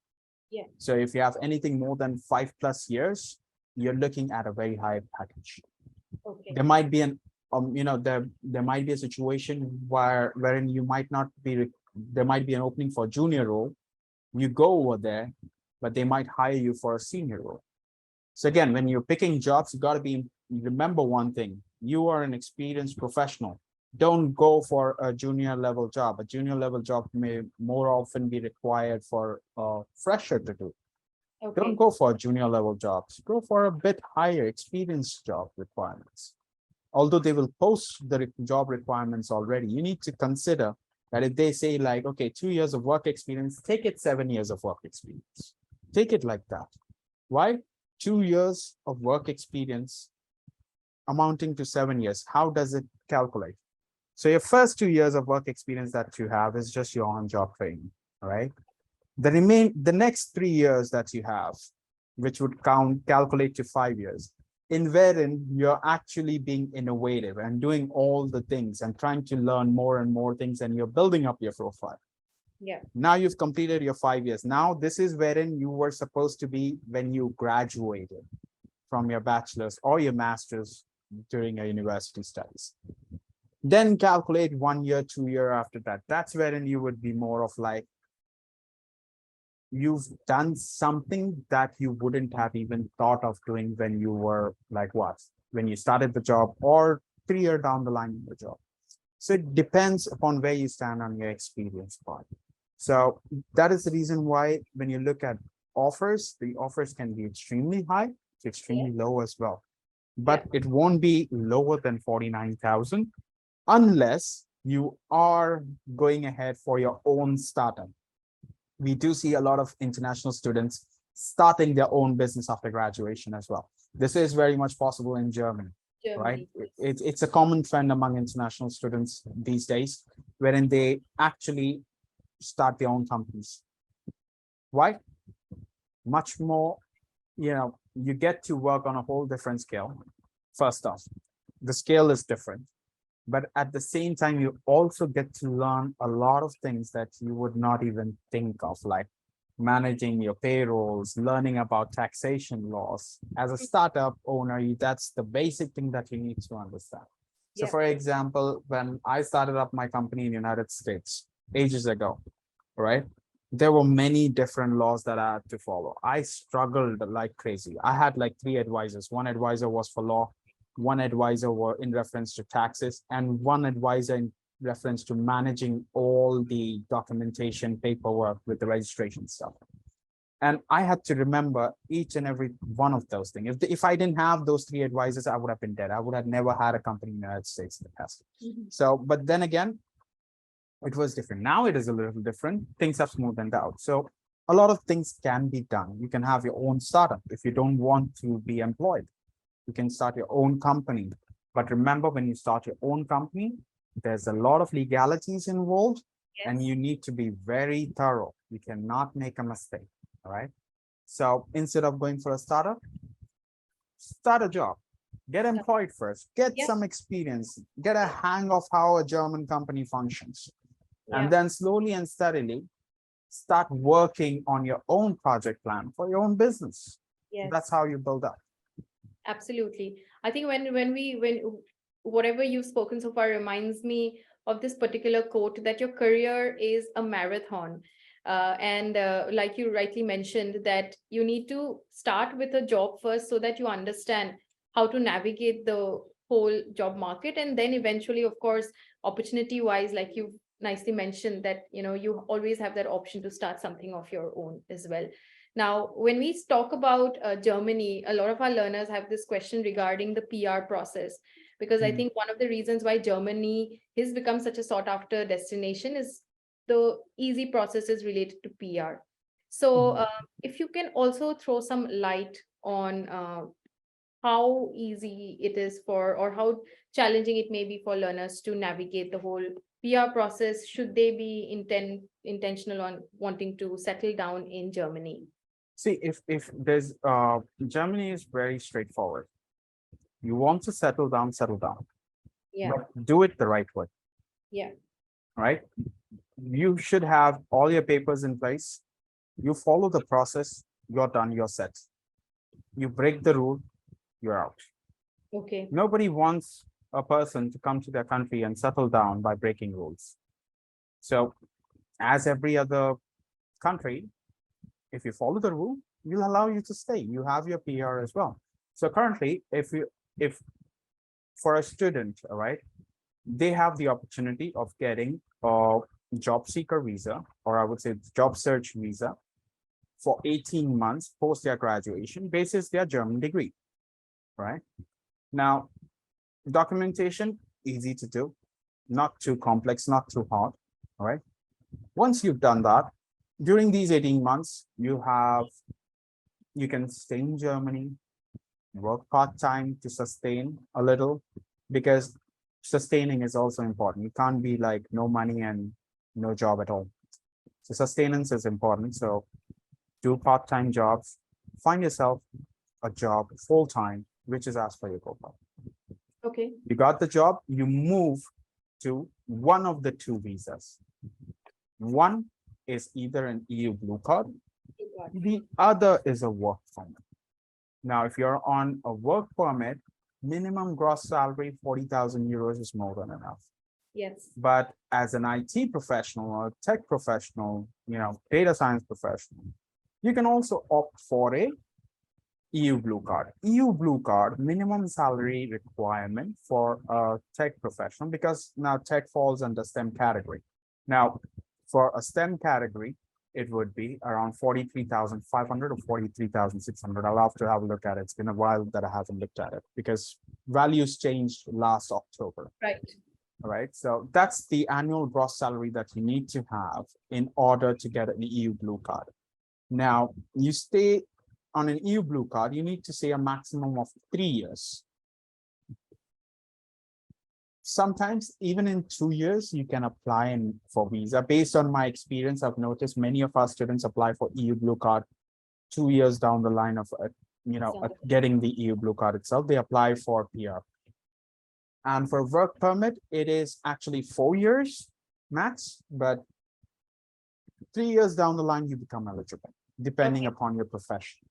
Yeah. So if you have anything more than 5+ years, you're looking at a very high package. Okay. There might be an there might be a situation wherein you might not be, there might be an opening for a junior role. You go over there, but they might hire you for a senior role. So again, when you're picking jobs, you got to remember one thing: you are an experienced professional. Don't go for a junior level job. A junior level job may more often be required for a fresher to do. Don't Okay. go for junior level jobs. Go for a bit higher experienced job requirements. Although they will post the job requirements already, you need to consider that if they say like, okay, 2 years of work experience, take it 7 years of work experience. Take it like that. Why? 2 years of work experience amounting to 7 years. How does it calculate? So your first 2 years of work experience that you have is just your on-job training, all right? The next 3 years that you have, which would calculate to 5 years, in wherein you're actually being innovative and doing all the things and trying to learn more and more things, and you're building up your profile. Yeah. Now you've completed your 5 years. Now this is wherein you were supposed to be when you graduated from your bachelor's or your master's during your university studies. Then calculate 1 year, 2 year after that. That's wherein you would be more of like, you've done something that you wouldn't have even thought of doing when you were like what? When you started the job or 3 years down the line in the job. So it depends upon where you stand on your experience part. So that is the reason why when you look at offers, the offers can be extremely high to extremely low as well. But Yeah. it won't be lower than 49,000 unless you are going ahead for your own startup. We do see a lot of international students starting their own business after graduation as well. This is very much possible in Germany, right? Germany. Yes. It's a common trend among international students these days, wherein they actually start their own companies. Why? Much more, you get to work on a whole different scale. First off, the scale is different. But at the same time, you also get to learn a lot of things that you would not even think of, like managing your payrolls, learning about taxation laws. As a startup owner, that's the basic thing that you need to understand. So Yeah. for example, when I started up my company in the United States ages ago, right? There were many different laws that I had to follow. I struggled like crazy. I had like 3 advisors. One advisor was for law, one advisor were in reference to taxes, and one advisor in reference to managing all the documentation paperwork with the registration stuff. And I had to remember each and every one of those things. If I didn't have those 3 advisors, I would have been dead. I would have never had a company in the United States in the past. So, but then again, it was different. Now it is a little different. Things have smoothened out. So a lot of things can be done. You can have your own startup if you don't want to be employed. You can start your own company. But remember, when you start your own company, there's a lot of legalities involved, and Yes. you need to be very thorough. You cannot make a mistake. All right. So instead of going for a startup, start a job. Get employed first. Get Yeah. some experience. Get a hang of how a German company functions. Yeah. And then slowly and steadily start working on your own project plan for your own business. Yes. That's how you build up. Absolutely. I think when whatever you've spoken so far reminds me of this particular quote that your career is a marathon. And like you rightly mentioned, that you need to start with a job first so that you understand how to navigate the whole job market. And then eventually, of course, opportunity wise, like you nicely mentioned, that you always have that option to start something of your own as well. Now, when we talk about Germany, a lot of our learners have this question regarding the PR process, because I Mm. think one of the reasons why Germany has become such a sought after destination is the easy processes related to PR. So, Mhm. if you can also throw some light on how easy it is for, or how challenging it may be for learners to navigate the whole PR process, should they be intentional on wanting to settle down in Germany? See, if there's Germany is very straightforward. You want to settle down, Yeah. but do it the right way, Yeah. right? You should have all your papers in place. You follow the process, you're done, you're set. You break the rule, you're out. Okay. Nobody wants a person to come to their country and settle down by breaking rules. So as every other country, if you follow the rule, we'll allow you to stay. You have your PR as well. So currently, if for a student, all right, they have the opportunity of getting a job seeker visa, or I would say job search visa, for 18 months post their graduation, basis their German degree, right? Now, documentation, easy to do, not too complex, not too hard, all right? Once you've done that, during these 18 months, you can stay in Germany, work part-time to sustain a little, because sustaining is also important. You can't be like no money and no job at all. So sustenance is important. So do part-time jobs, find yourself a job full-time, which is as per your profile. Okay. You got the job, you move to one of the two visas. One is either an EU blue card, the other is a work permit. Now, if you're on a work permit, minimum gross salary 40,000 euros is more than enough. Yes. But as an IT professional or tech professional, data science professional, you can also opt for a EU blue card. EU blue card, minimum salary requirement for a tech professional, because now tech falls under STEM category. Now, for a STEM category, it would be around 43,500 or 43,600. I'll have to have a look at it. It's been a while that I haven't looked at it because values changed last October. Right. All right. So that's the annual gross salary that you need to have in order to get an EU blue card. Now, you stay on an EU blue card, you need to stay a maximum of 3 years. Sometimes even in 2 years, you can apply for visa. Based on my experience, I've noticed many of our students apply for EU blue card 2 years down the line of getting the EU blue card itself. They apply for PR. And for work permit, it is actually 4 years max, but 3 years down the line, you become eligible, depending upon your profession.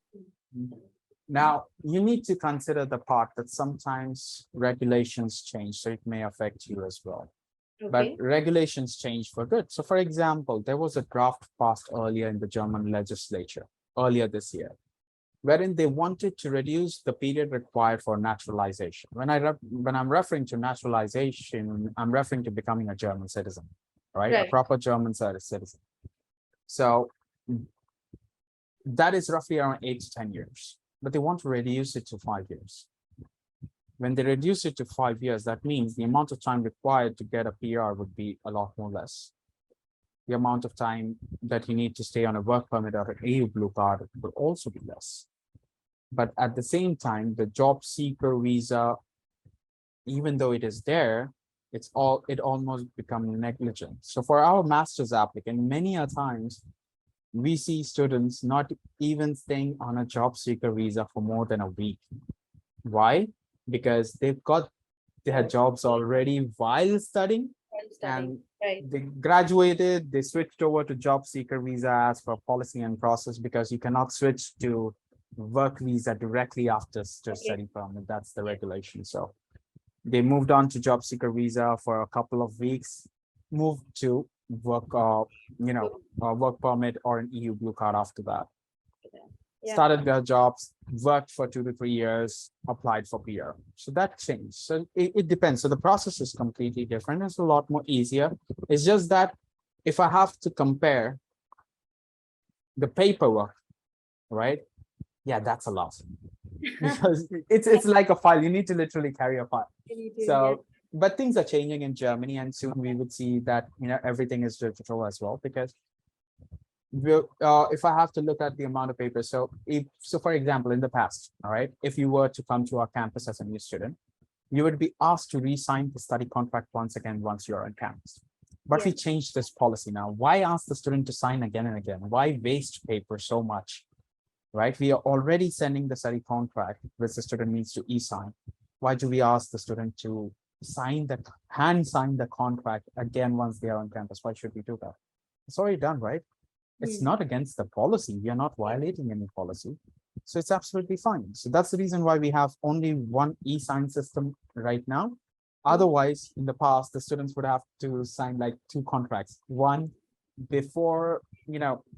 Now, you need to consider the part that sometimes regulations change, so it may affect you as well. Okay. But regulations change for good. So, for example, there was a draft passed earlier in the German legislature, earlier this year, wherein they wanted to reduce the period required for naturalization. When I'm referring to naturalization, I'm referring to becoming a German citizen, right? A proper German citizen. So that is roughly around 8 to 10 years. But they want to reduce it to 5 years. When they reduce it to 5 years, that means the amount of time required to get a PR would be a lot more less. The amount of time that you need to stay on a work permit or an EU blue card will also be less. But at the same time, the job seeker visa, even though it is there, it almost becomes negligent. So for our master's applicant, many a times, we see students not even staying on a job seeker visa for more than a week. Why? Because they've got their jobs already while studying. And they graduated, they switched over to job seeker visa as per policy and process, because you cannot switch to work visa directly after study permit. That's the regulation. So they moved on to job seeker visa for a couple of weeks, moved to work work permit or an EU blue card after that. Started their jobs, worked for 2 to 3 years, applied for PR. So that changed. So it depends. So the process is completely different. It's a lot more easier. It's just that if I have to compare the paperwork, right? Yeah, that's a lot. Because it's like a file. You need to literally carry a file. So but things are changing in Germany, and soon we would see that everything is digital as well. Because if I have to look at the amount of papers, so for example, in the past, all right, if you were to come to our campus as a new student, you would be asked to re-sign the study contract once again once you're on campus. But we changed this policy now. Why ask the student to sign again and again? Why waste paper so much? Right? We are already sending the study contract, which the student needs to e-sign. Why do we ask the student to hand sign the contract again once they are on campus? Why should we do that? It's already done, right? It's not against the policy. We are not violating any policy. So it's absolutely fine. So that's the reason why we have only one e-sign system right now. Otherwise, in the past, the students would have to sign like two contracts. One before,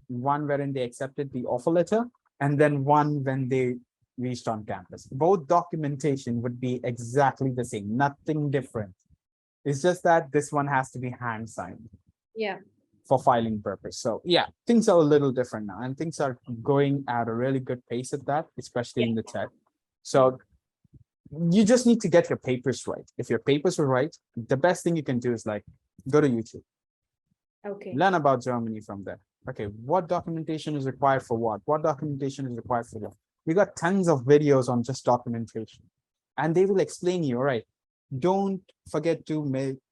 one wherein they accepted the offer letter, and then one when they reached on campus. Both documentation would be exactly the same, nothing different. It's just that this one has to be hand signed Yeah. for filing purpose. So yeah, things are a little different now, and things are going at a really good pace at that, especially Yeah. in the tech. So you just need to get your papers right. If your papers are right, the best thing you can do is like go to YouTube, Okay. learn about Germany from there. Okay, what documentation is required for what? What documentation is required for what? We got tons of videos on just documentation, and they will explain you. All right, don't forget to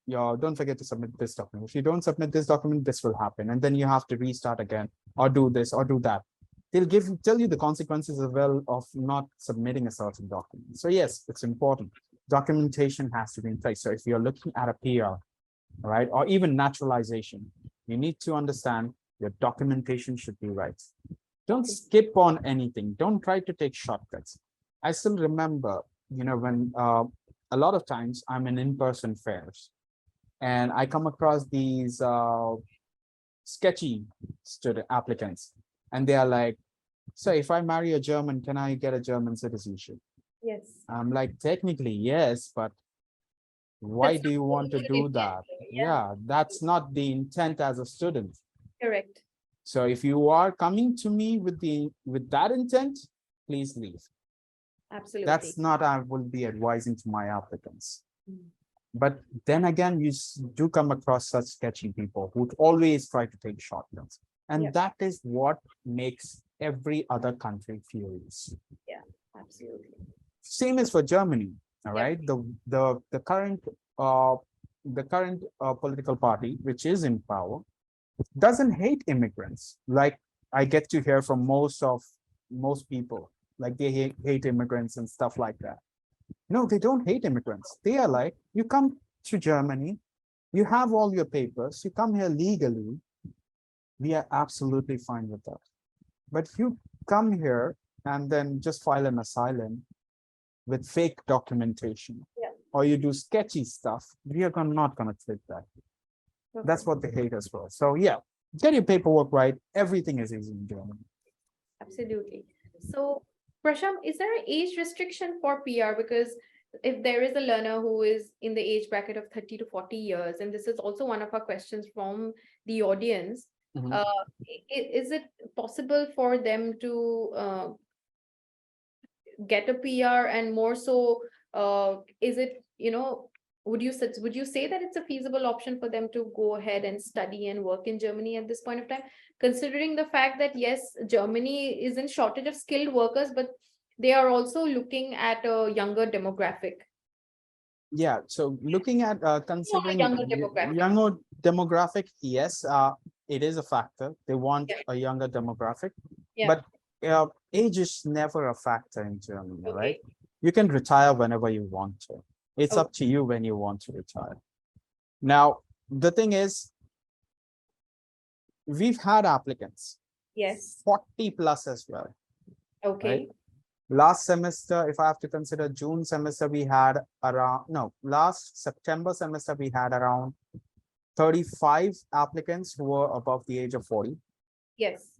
don't forget to submit this document. If you don't submit this document, this will happen, and then you have to restart again, or do this or do that. They'll tell you the consequences as well of not submitting a certain document. So yes, it's important. Documentation has to be in place. So if you're looking at a PR, right, or even naturalization, you need to understand your documentation should be right. Don't skip on anything. Don't try to take shortcuts. I still remember, when a lot of times I'm in-person fairs and I come across these sketchy student applicants, and they are like, so if I marry a German, can I get a German citizenship? Yes. I'm like, technically, yes, but why That's do you not want to the do intent. that? Yeah. Yeah, that's not the intent as a student. Correct. So if you are coming to me with that intent, please leave. Absolutely. That's not I will be advising to my applicants. Mm. But then again, you do come across such sketchy people who always try to take shortcuts. And Yeah. that is what makes every other country furious. Yeah, absolutely. Same as for Germany. All Yeah. right. The current political party, which is in power, doesn't hate immigrants. Like I get to hear from most people, like they hate immigrants and stuff like that. No, they don't hate immigrants. They are like, you come to Germany, you have all your papers, you come here legally, we are absolutely fine with that. But you come here and then just file an asylum with fake documentation, Yeah. or you do sketchy stuff, we are not going to click that. Okay. That's what they hate as well. So yeah, get your paperwork right. Everything is easy in Germany. Absolutely. So, Prasham, is there an age restriction for PR? Because if there is a learner who is in the age bracket of 30 to 40 years, and this is also one of our questions from the audience, Mhm. is it possible for them to get a PR, and more so, is it, would you say that it's a feasible option for them to go ahead and study and work in Germany at this point of time, considering the fact that yes, Germany is in shortage of skilled workers, but they are also looking at a younger demographic. Yeah, so looking at considering Younger demographic. younger demographic, yes, it is a factor. They want Yeah. a younger demographic, Yeah. but age is never a factor in Germany, right? Okay. You can retire whenever you want to. It's Oh. up to you when you want to retire. Now, the thing is, we've had applicants, Yes. 40 plus as well, Okay. right? Last semester, if I have to consider June semester, we had around, no, last September semester, we had around 35 applicants who were above the age of 40. Yes.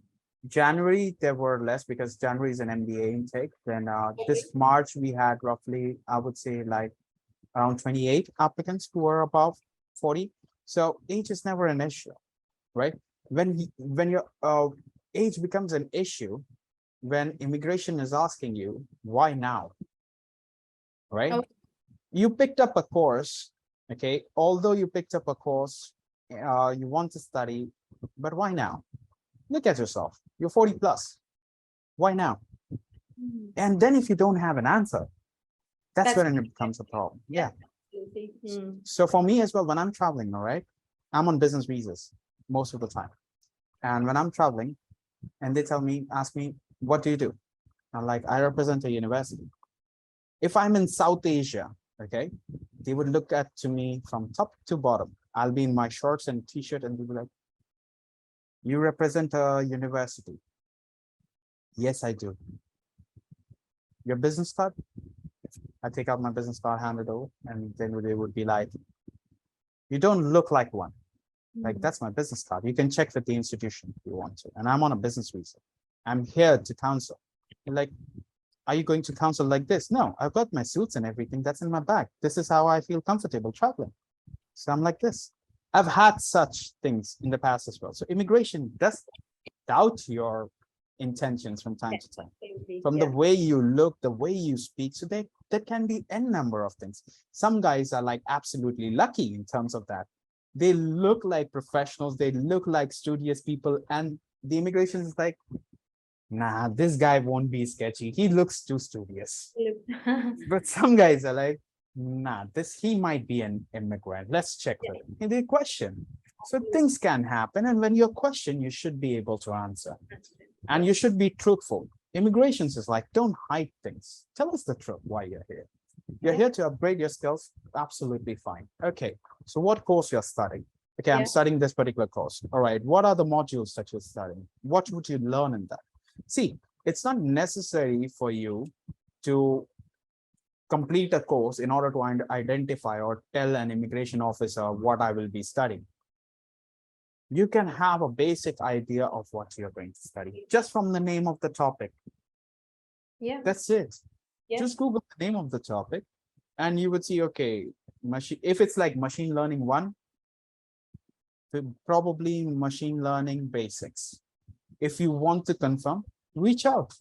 January, there were less because January is an MBA intake. Then this March, we had roughly, I would say like around 28 applicants who were above 40. So age is never an issue, right? When your age becomes an issue, when immigration is asking you, why now? Right? Oh. You picked up a course, okay? Although you picked up a course, you want to study, but why now? Look at yourself. You're 40 plus. Why now? Mhm. And then if you don't have an answer, that's That's when it becomes a problem. Yeah. absolutely. Hmm. So for me as well, when I'm traveling, all right, I'm on business visas most of the time. And when I'm traveling and they ask me, what do you do? I'm like, I represent a university. If I'm in South Asia, okay, they would look at to me from top to bottom. I'll be in my shorts and t-shirt and they'll be like, you represent a university. Yes, I do. Your business card? I take out my business card, hand it over, and then they would be like, you don't look like one. Like, that's my business card. You can check with the institution if you want to. And I'm on a business visa. I'm here to counsel. You're like, are you going to counsel like this? No, I've got my suits and everything. That's in my bag. This is how I feel comfortable traveling. So I'm like this. I've had such things in the past as well. So immigration does doubt your intentions from time to time. From the way you look, the way you speak. So there can be n number of things. Some guys are like absolutely lucky in terms of that. They look like professionals. They look like studious people. And the immigration is like, nah, this guy won't be sketchy. He looks too studious. But some guys are like, nah, he might be an immigrant. Let's check with him. And they question. So things can happen. And when you're questioned, you should be able to answer. And you should be truthful. Immigrations is like, don't hide things. Tell us the truth why you're here. You're here to upgrade your skills. Absolutely fine. Okay. So what course you're studying? Okay, I'm studying this particular course. All right. What are the modules that you're studying? What would you learn in that? See, it's not necessary for you to complete a course in order to identify or tell an immigration officer what I will be studying. You can have a basic idea of what you're going to study just from the name of the topic. Yeah. That's it. Just Google the name of the topic and you would see, okay, if it's like machine learning 1, probably machine learning basics. If you want to confirm, reach out.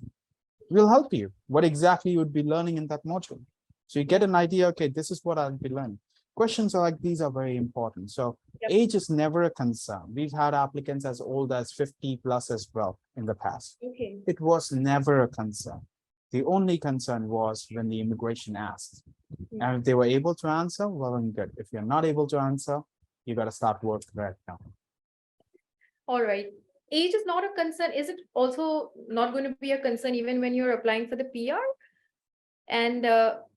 We'll help you. What exactly you would be learning in that module. So you get an idea, okay, this is what I'll be learning. Questions are like these are very important. So age is never a concern. We've had applicants as old as 50 plus as well in the past. It was never a concern. The only concern was when the immigration asked. And if they were able to answer, well and good. If you're not able to answer, you got to start work right now. All right. Age is not a concern. Is it also not going to be a concern even when you're applying for the PR? And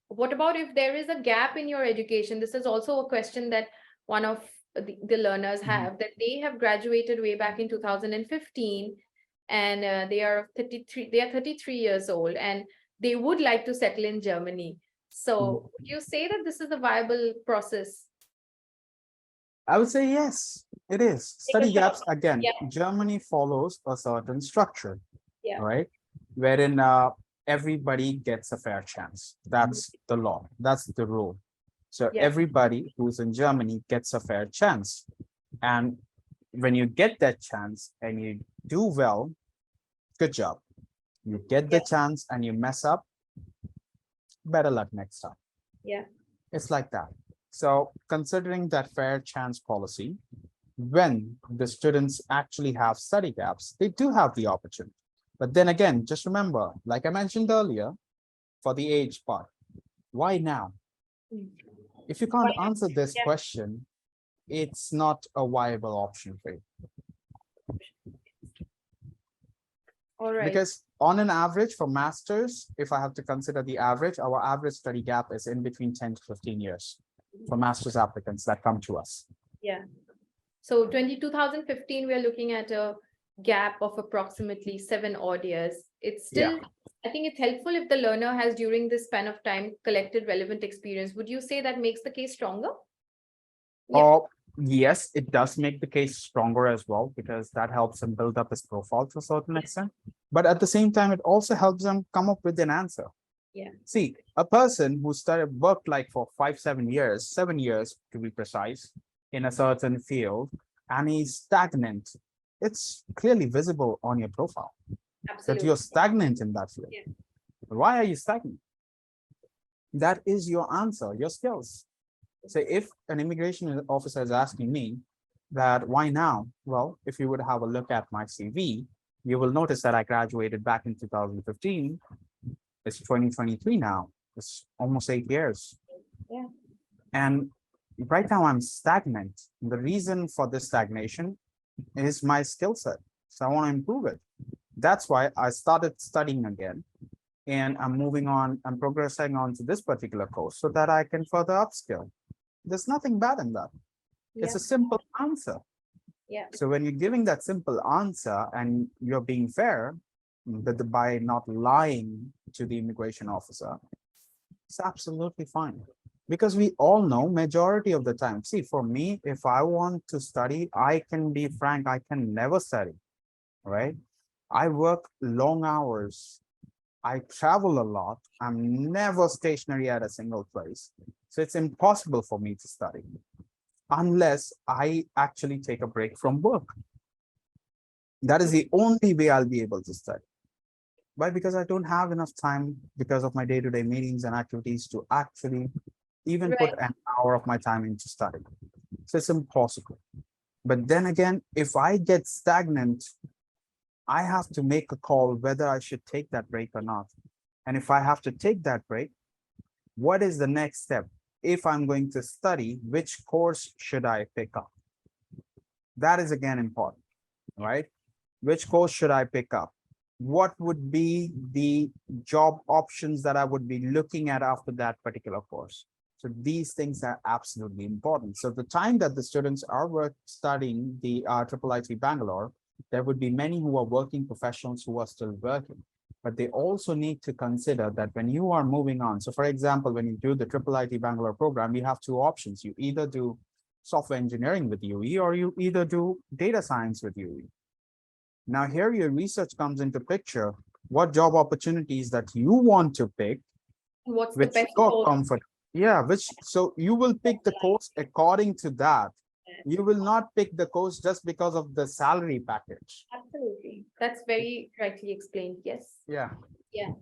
what about if there is a gap in your education? This is also a question that one of the learners have, that they have graduated way back in 2015 and they are 33 years old and they would like to settle in Germany. So would you say that this is a viable process? I would say yes, it is. Study gaps, again, Germany follows a certain structure, right? Wherein everybody gets a fair chance. That's the law. That's the rule. So everybody who's in Germany gets a fair chance. And when you get that chance and you do well, good job. You get the chance and you mess up, better luck next time. Yeah. It's like that. So considering that fair chance policy, when the students actually have study gaps, they do have the opportunity. But then again, just remember, like I mentioned earlier, for the age part, why now? If you can't answer this question, it's not a viable option for you. All right. Because on an average for masters, if I have to consider the average, our average study gap is in between 10 to 15 years for masters applicants that come to us. Yeah. So 2015, we are looking at a gap of approximately 7 odd years. It's still, I think it's helpful if the learner has during this span of time collected relevant experience. Would you say that makes the case stronger? Yes, it does make the case stronger as well, because that helps them build up his profile to a certain extent. But at the same time, it also helps them come up with an answer. Yeah. See, a person who worked like for 7 years to be precise, in a certain field, and he's stagnant, it's clearly visible on your profile. Absolutely. That you're stagnant in that field. Yeah. Why are you stagnant? That is your answer, your skills. So if an immigration officer is asking me that why now? Well, if you would have a look at my CV, you will notice that I graduated back in 2015. It's 2023 now. It's almost 8 years. Yeah. And right now I'm stagnant. The reason for this stagnation is my skill set. So I want to improve it. That's why I started studying again. And I'm moving on, I'm progressing on to this particular course so that I can further upskill. There's nothing bad in that. It's a simple answer. Yeah. So when you're giving that simple answer and you're being fair, by not lying to the immigration officer, It's absolutely fine. Because we all know majority of the time. See, for me, if I want to study, I can be frank, I can never study, right? I work long hours. I travel a lot. I'm never stationary at a single place. So it's impossible for me to study unless I actually take a break from work. That is the only way I'll be able to study. Why? Because I don't have enough time because of my day-to-day meetings and activities to actually even put Right. an hour of my time into study. So it's impossible. But then again, if I get stagnant, I have to make a call whether I should take that break or not. And if I have to take that break, what is the next step? If I'm going to study, which course should I pick up? That is again important, right? Which course should I pick up? What would be the job options that I would be looking at after that particular course? So these things are absolutely important. So the time that the students are studying the IIIT Bangalore, there would be many who are working professionals who are still working, but they also need to consider that when you are moving on. So for example, when you do the IIIT Bangalore program, you have two options. You either do software engineering with UE or you either do data science with UE. Now here your research comes into picture. What job opportunities that you want to pick, What's the which best you're course? comfort. Yeah, which so you will pick the course according to that. You will not pick the course just because of the salary package. Absolutely. That's very rightly explained. Yes. Yeah. Yeah.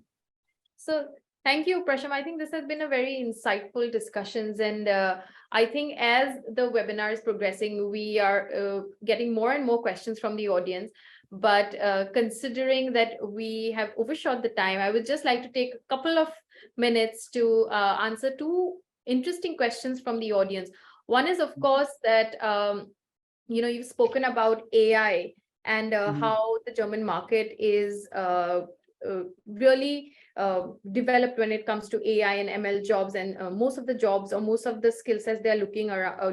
So thank you, Prasham. I think this has been a very insightful discussions, and I think as the webinar is progressing, we are getting more and more questions from the audience. But considering that we have overshot the time, I would just like to take a couple of minutes to answer two interesting questions from the audience. One is, of course, that you've spoken about AI and Mhm. how the German market is really developed when it comes to AI and ML jobs, and most of the jobs or most of the skill sets they're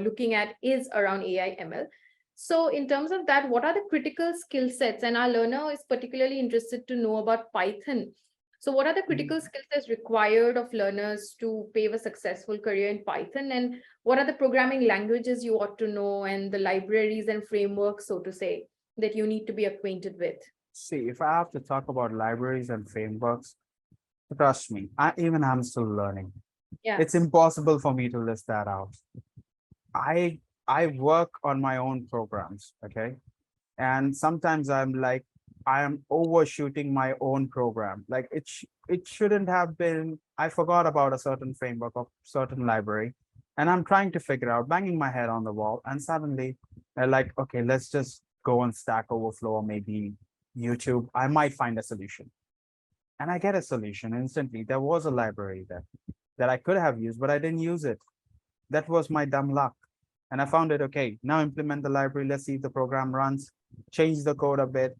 looking at is around AI ML. So in terms of that, what are the critical skill sets? And our learner is particularly interested to know about Python. So what are the critical skill sets required of learners to pave a successful career in Python? And what are the programming languages you ought to know and the libraries and frameworks, so to say, that you need to be acquainted with? See, if I have to talk about libraries and frameworks, trust me, I'm still learning. Yeah. It's impossible for me to list that out. I I work on my own programs, okay? And sometimes I'm like, I am overshooting my own program. Like it shouldn't have been. I forgot about a certain framework or certain library, and I'm trying to figure out, banging my head on the wall, and suddenly they're like, okay, let's just go on Stack Overflow or maybe YouTube. I might find a solution, and I get a solution instantly. There was a library there that I could have used, but I didn't use it. That was my dumb luck. And I found it, okay, now implement the library. Let's see if the program runs, change the code a bit.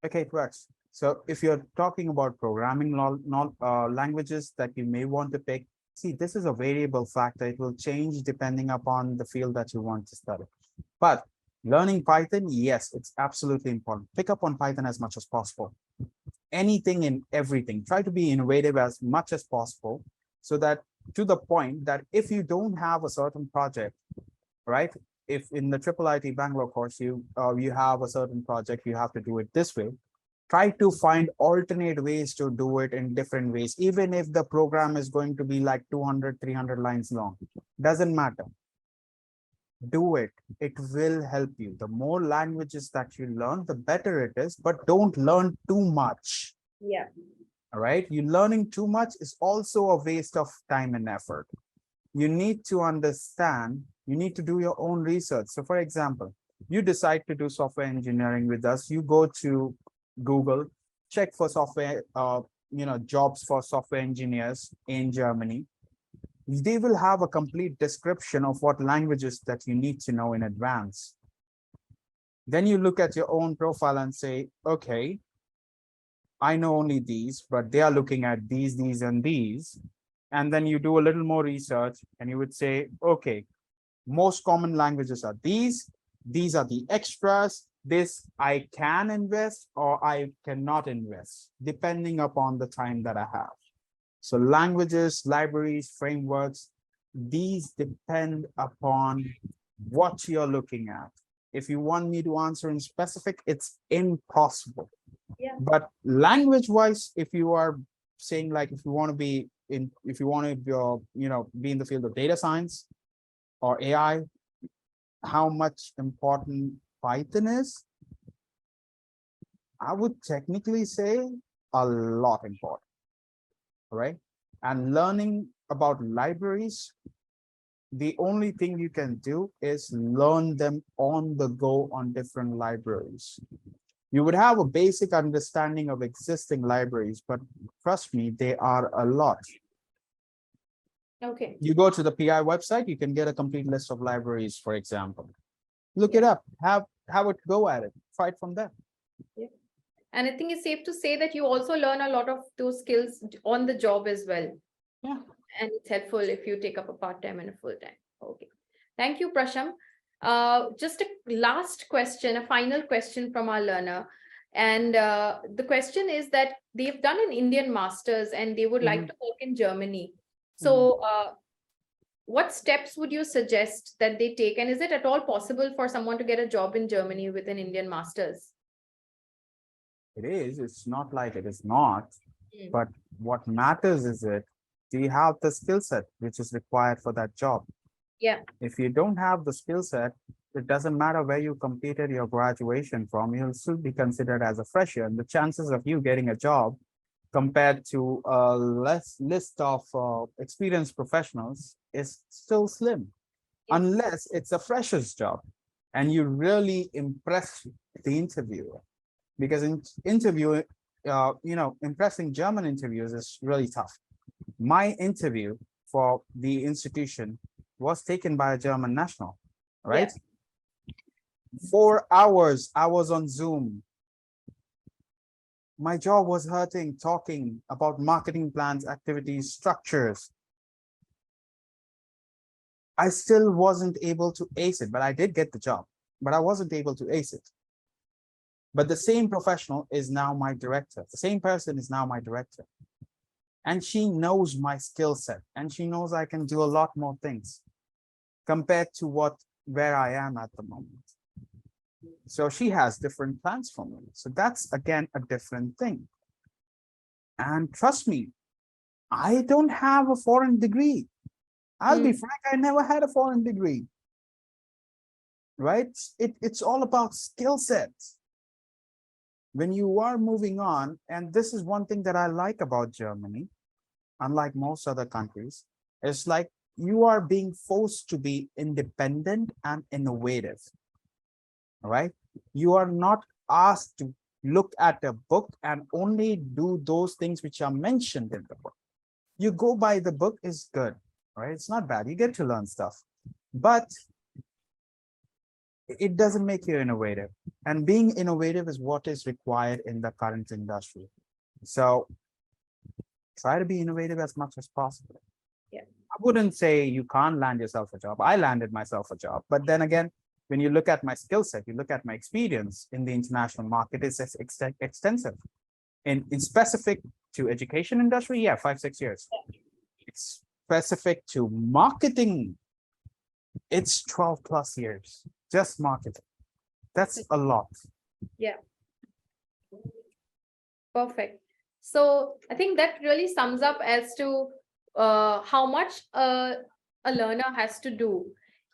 Okay, it works. So if you're talking about programming languages that you may want to pick, see, this is a variable factor. It will change depending upon the field that you want to study. But learning Python, yes, it's absolutely important. Pick up on Python as much as possible. Anything and everything. Try to be innovative as much as possible so that to the point that if you don't have a certain project, right? If in the IIIT Bangalore course, you have a certain project, you have to do it this way. Try to find alternate ways to do it in different ways, even if the program is going to be like 200, 300 lines long. Doesn't matter. Do it. It will help you. The more languages that you learn, the better it is, but don't learn too much. Yeah. All right. You learning too much is also a waste of time and effort. You need to understand, you need to do your own research. So for example, you decide to do software engineering with us, you go to Google, check for software, jobs for software engineers in Germany. They will have a complete description of what languages that you need to know in advance. Then you look at your own profile and say, okay, I know only these, but they are looking at these, and these. And then you do a little more research and you would say, okay, most common languages are these are the extras, this I can invest or I cannot invest, depending upon the time that I have. So languages, libraries, frameworks, these depend upon what you're looking at. If you want me to answer in specific, it's impossible. Yeah. But language wise, if you are saying like, if you want to be in, if you want to be in the field of data science or AI, how much important Python is, I would technically say a lot important, right? And learning about libraries, the only thing you can do is learn them on the go on different libraries. You would have a basic understanding of existing libraries, but trust me, they are a lot. Okay. You go to the PI website, you can get a complete list of libraries, for example. Look it up, have it go at it, try it from there. Yeah. And I think it's safe to say that you also learn a lot of those skills on the job as well. Yeah. And it's helpful if you take up a part-time and a full-time. Okay. Thank you, Prasham. Just a last question, a final question from our learner. And the question is that they've done an Indian master's and they would like to work in Germany. So what steps would you suggest that they take? And is it at all possible for someone to get a job in Germany with an Indian master's? It is, it's not like it is not, Mm. but what matters is do you have the skill set which is required for that job? Yeah. If you don't have the skill set, it doesn't matter where you completed your graduation from, you'll still be considered as a fresher. And the chances of you getting a job compared to a list of experienced professionals is still slim, unless it's a fresher's job and you really impress the interviewer. Because in interview, impressing German interviews is really tough. My interview for the institution was taken by a German national, right? Yeah. 4 hours, I was on Zoom. My jaw was hurting talking about marketing plans, activities, structures. I still wasn't able to ace it, but I did get the job, but I wasn't able to ace it. But the same professional is now my director. The same person is now my director. And she knows my skill set and she knows I can do a lot more things compared to where I am at the moment. So she has different plans for me. So that's again a different thing. And trust me, I don't have a foreign degree. I'll be frank, I never had a foreign degree. Right? It's all about skill sets. When you are moving on, and this is one thing that I like about Germany, unlike most other countries, it's like you are being forced to be independent and innovative. All right? You are not asked to look at a book and only do those things which are mentioned in the book. You go by the book is good, right? It's not bad. You get to learn stuff, but it doesn't make you innovative. And being innovative is what is required in the current industry. So try to be innovative as much as possible. Yeah. I wouldn't say you can't land yourself a job. I landed myself a job. But then again, when you look at my skill set, you look at my experience in the international market, it's extensive. In specific to education industry, yeah, 5-6 years. It's specific to marketing, it's 12+ years, just marketing. That's a lot. Yeah. Perfect. So I think that really sums up as to how much a learner has to do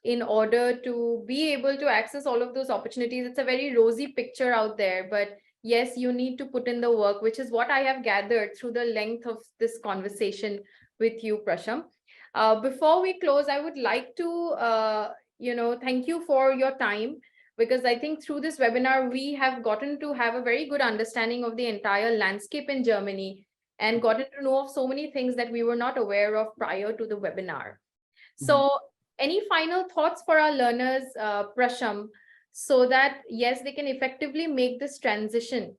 in order to be able to access all of those opportunities. It's a very rosy picture out there, but yes, you need to put in the work, which is what I have gathered through the length of this conversation with you, Prasham. Before we close, I would like to, thank you for your time, because I think through this webinar, we have gotten to have a very good understanding of the entire landscape in Germany and gotten to know of so many things that we were not aware of prior to the webinar. So any final thoughts for our learners, Prasham, so that, yes, they can effectively make this transition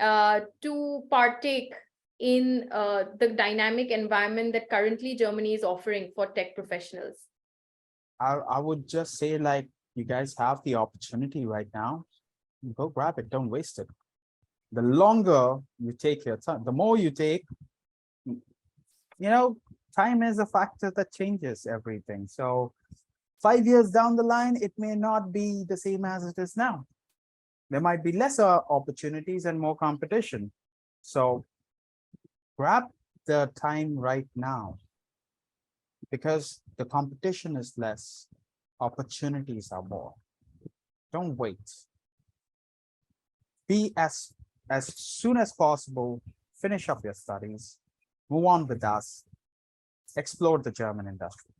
to partake in the dynamic environment that currently Germany is offering for tech professionals? I would just say, like, you guys have the opportunity right now. Go grab it, don't waste it. The longer you take your time, the more you take, time is a factor that changes everything. So 5 years down the line, it may not be the same as it is now. There might be lesser opportunities and more competition. So grab the time right now because the competition is less, opportunities are more. Don't wait. Be as soon as possible, finish up your studies, move on with us, explore the German industry.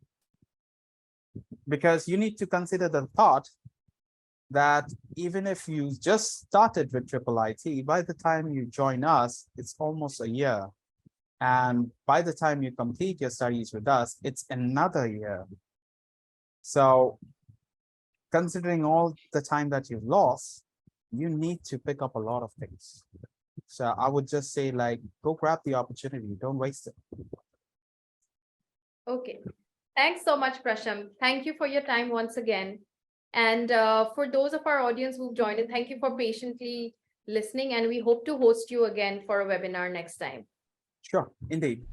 Because you need to consider the thought that even if you just started with triple IT, by the time you join us, it's almost a year. And by the time you complete your studies with us, it's another year. So considering all the time that you've lost, you need to pick up a lot of things. So I would just say, like, go grab the opportunity, don't waste it. Okay. Thanks so much, Prasham. Thank you for your time once again. And for those of our audience who've joined in, thank you for patiently listening. And we hope to host you again for a webinar next time. Sure, indeed.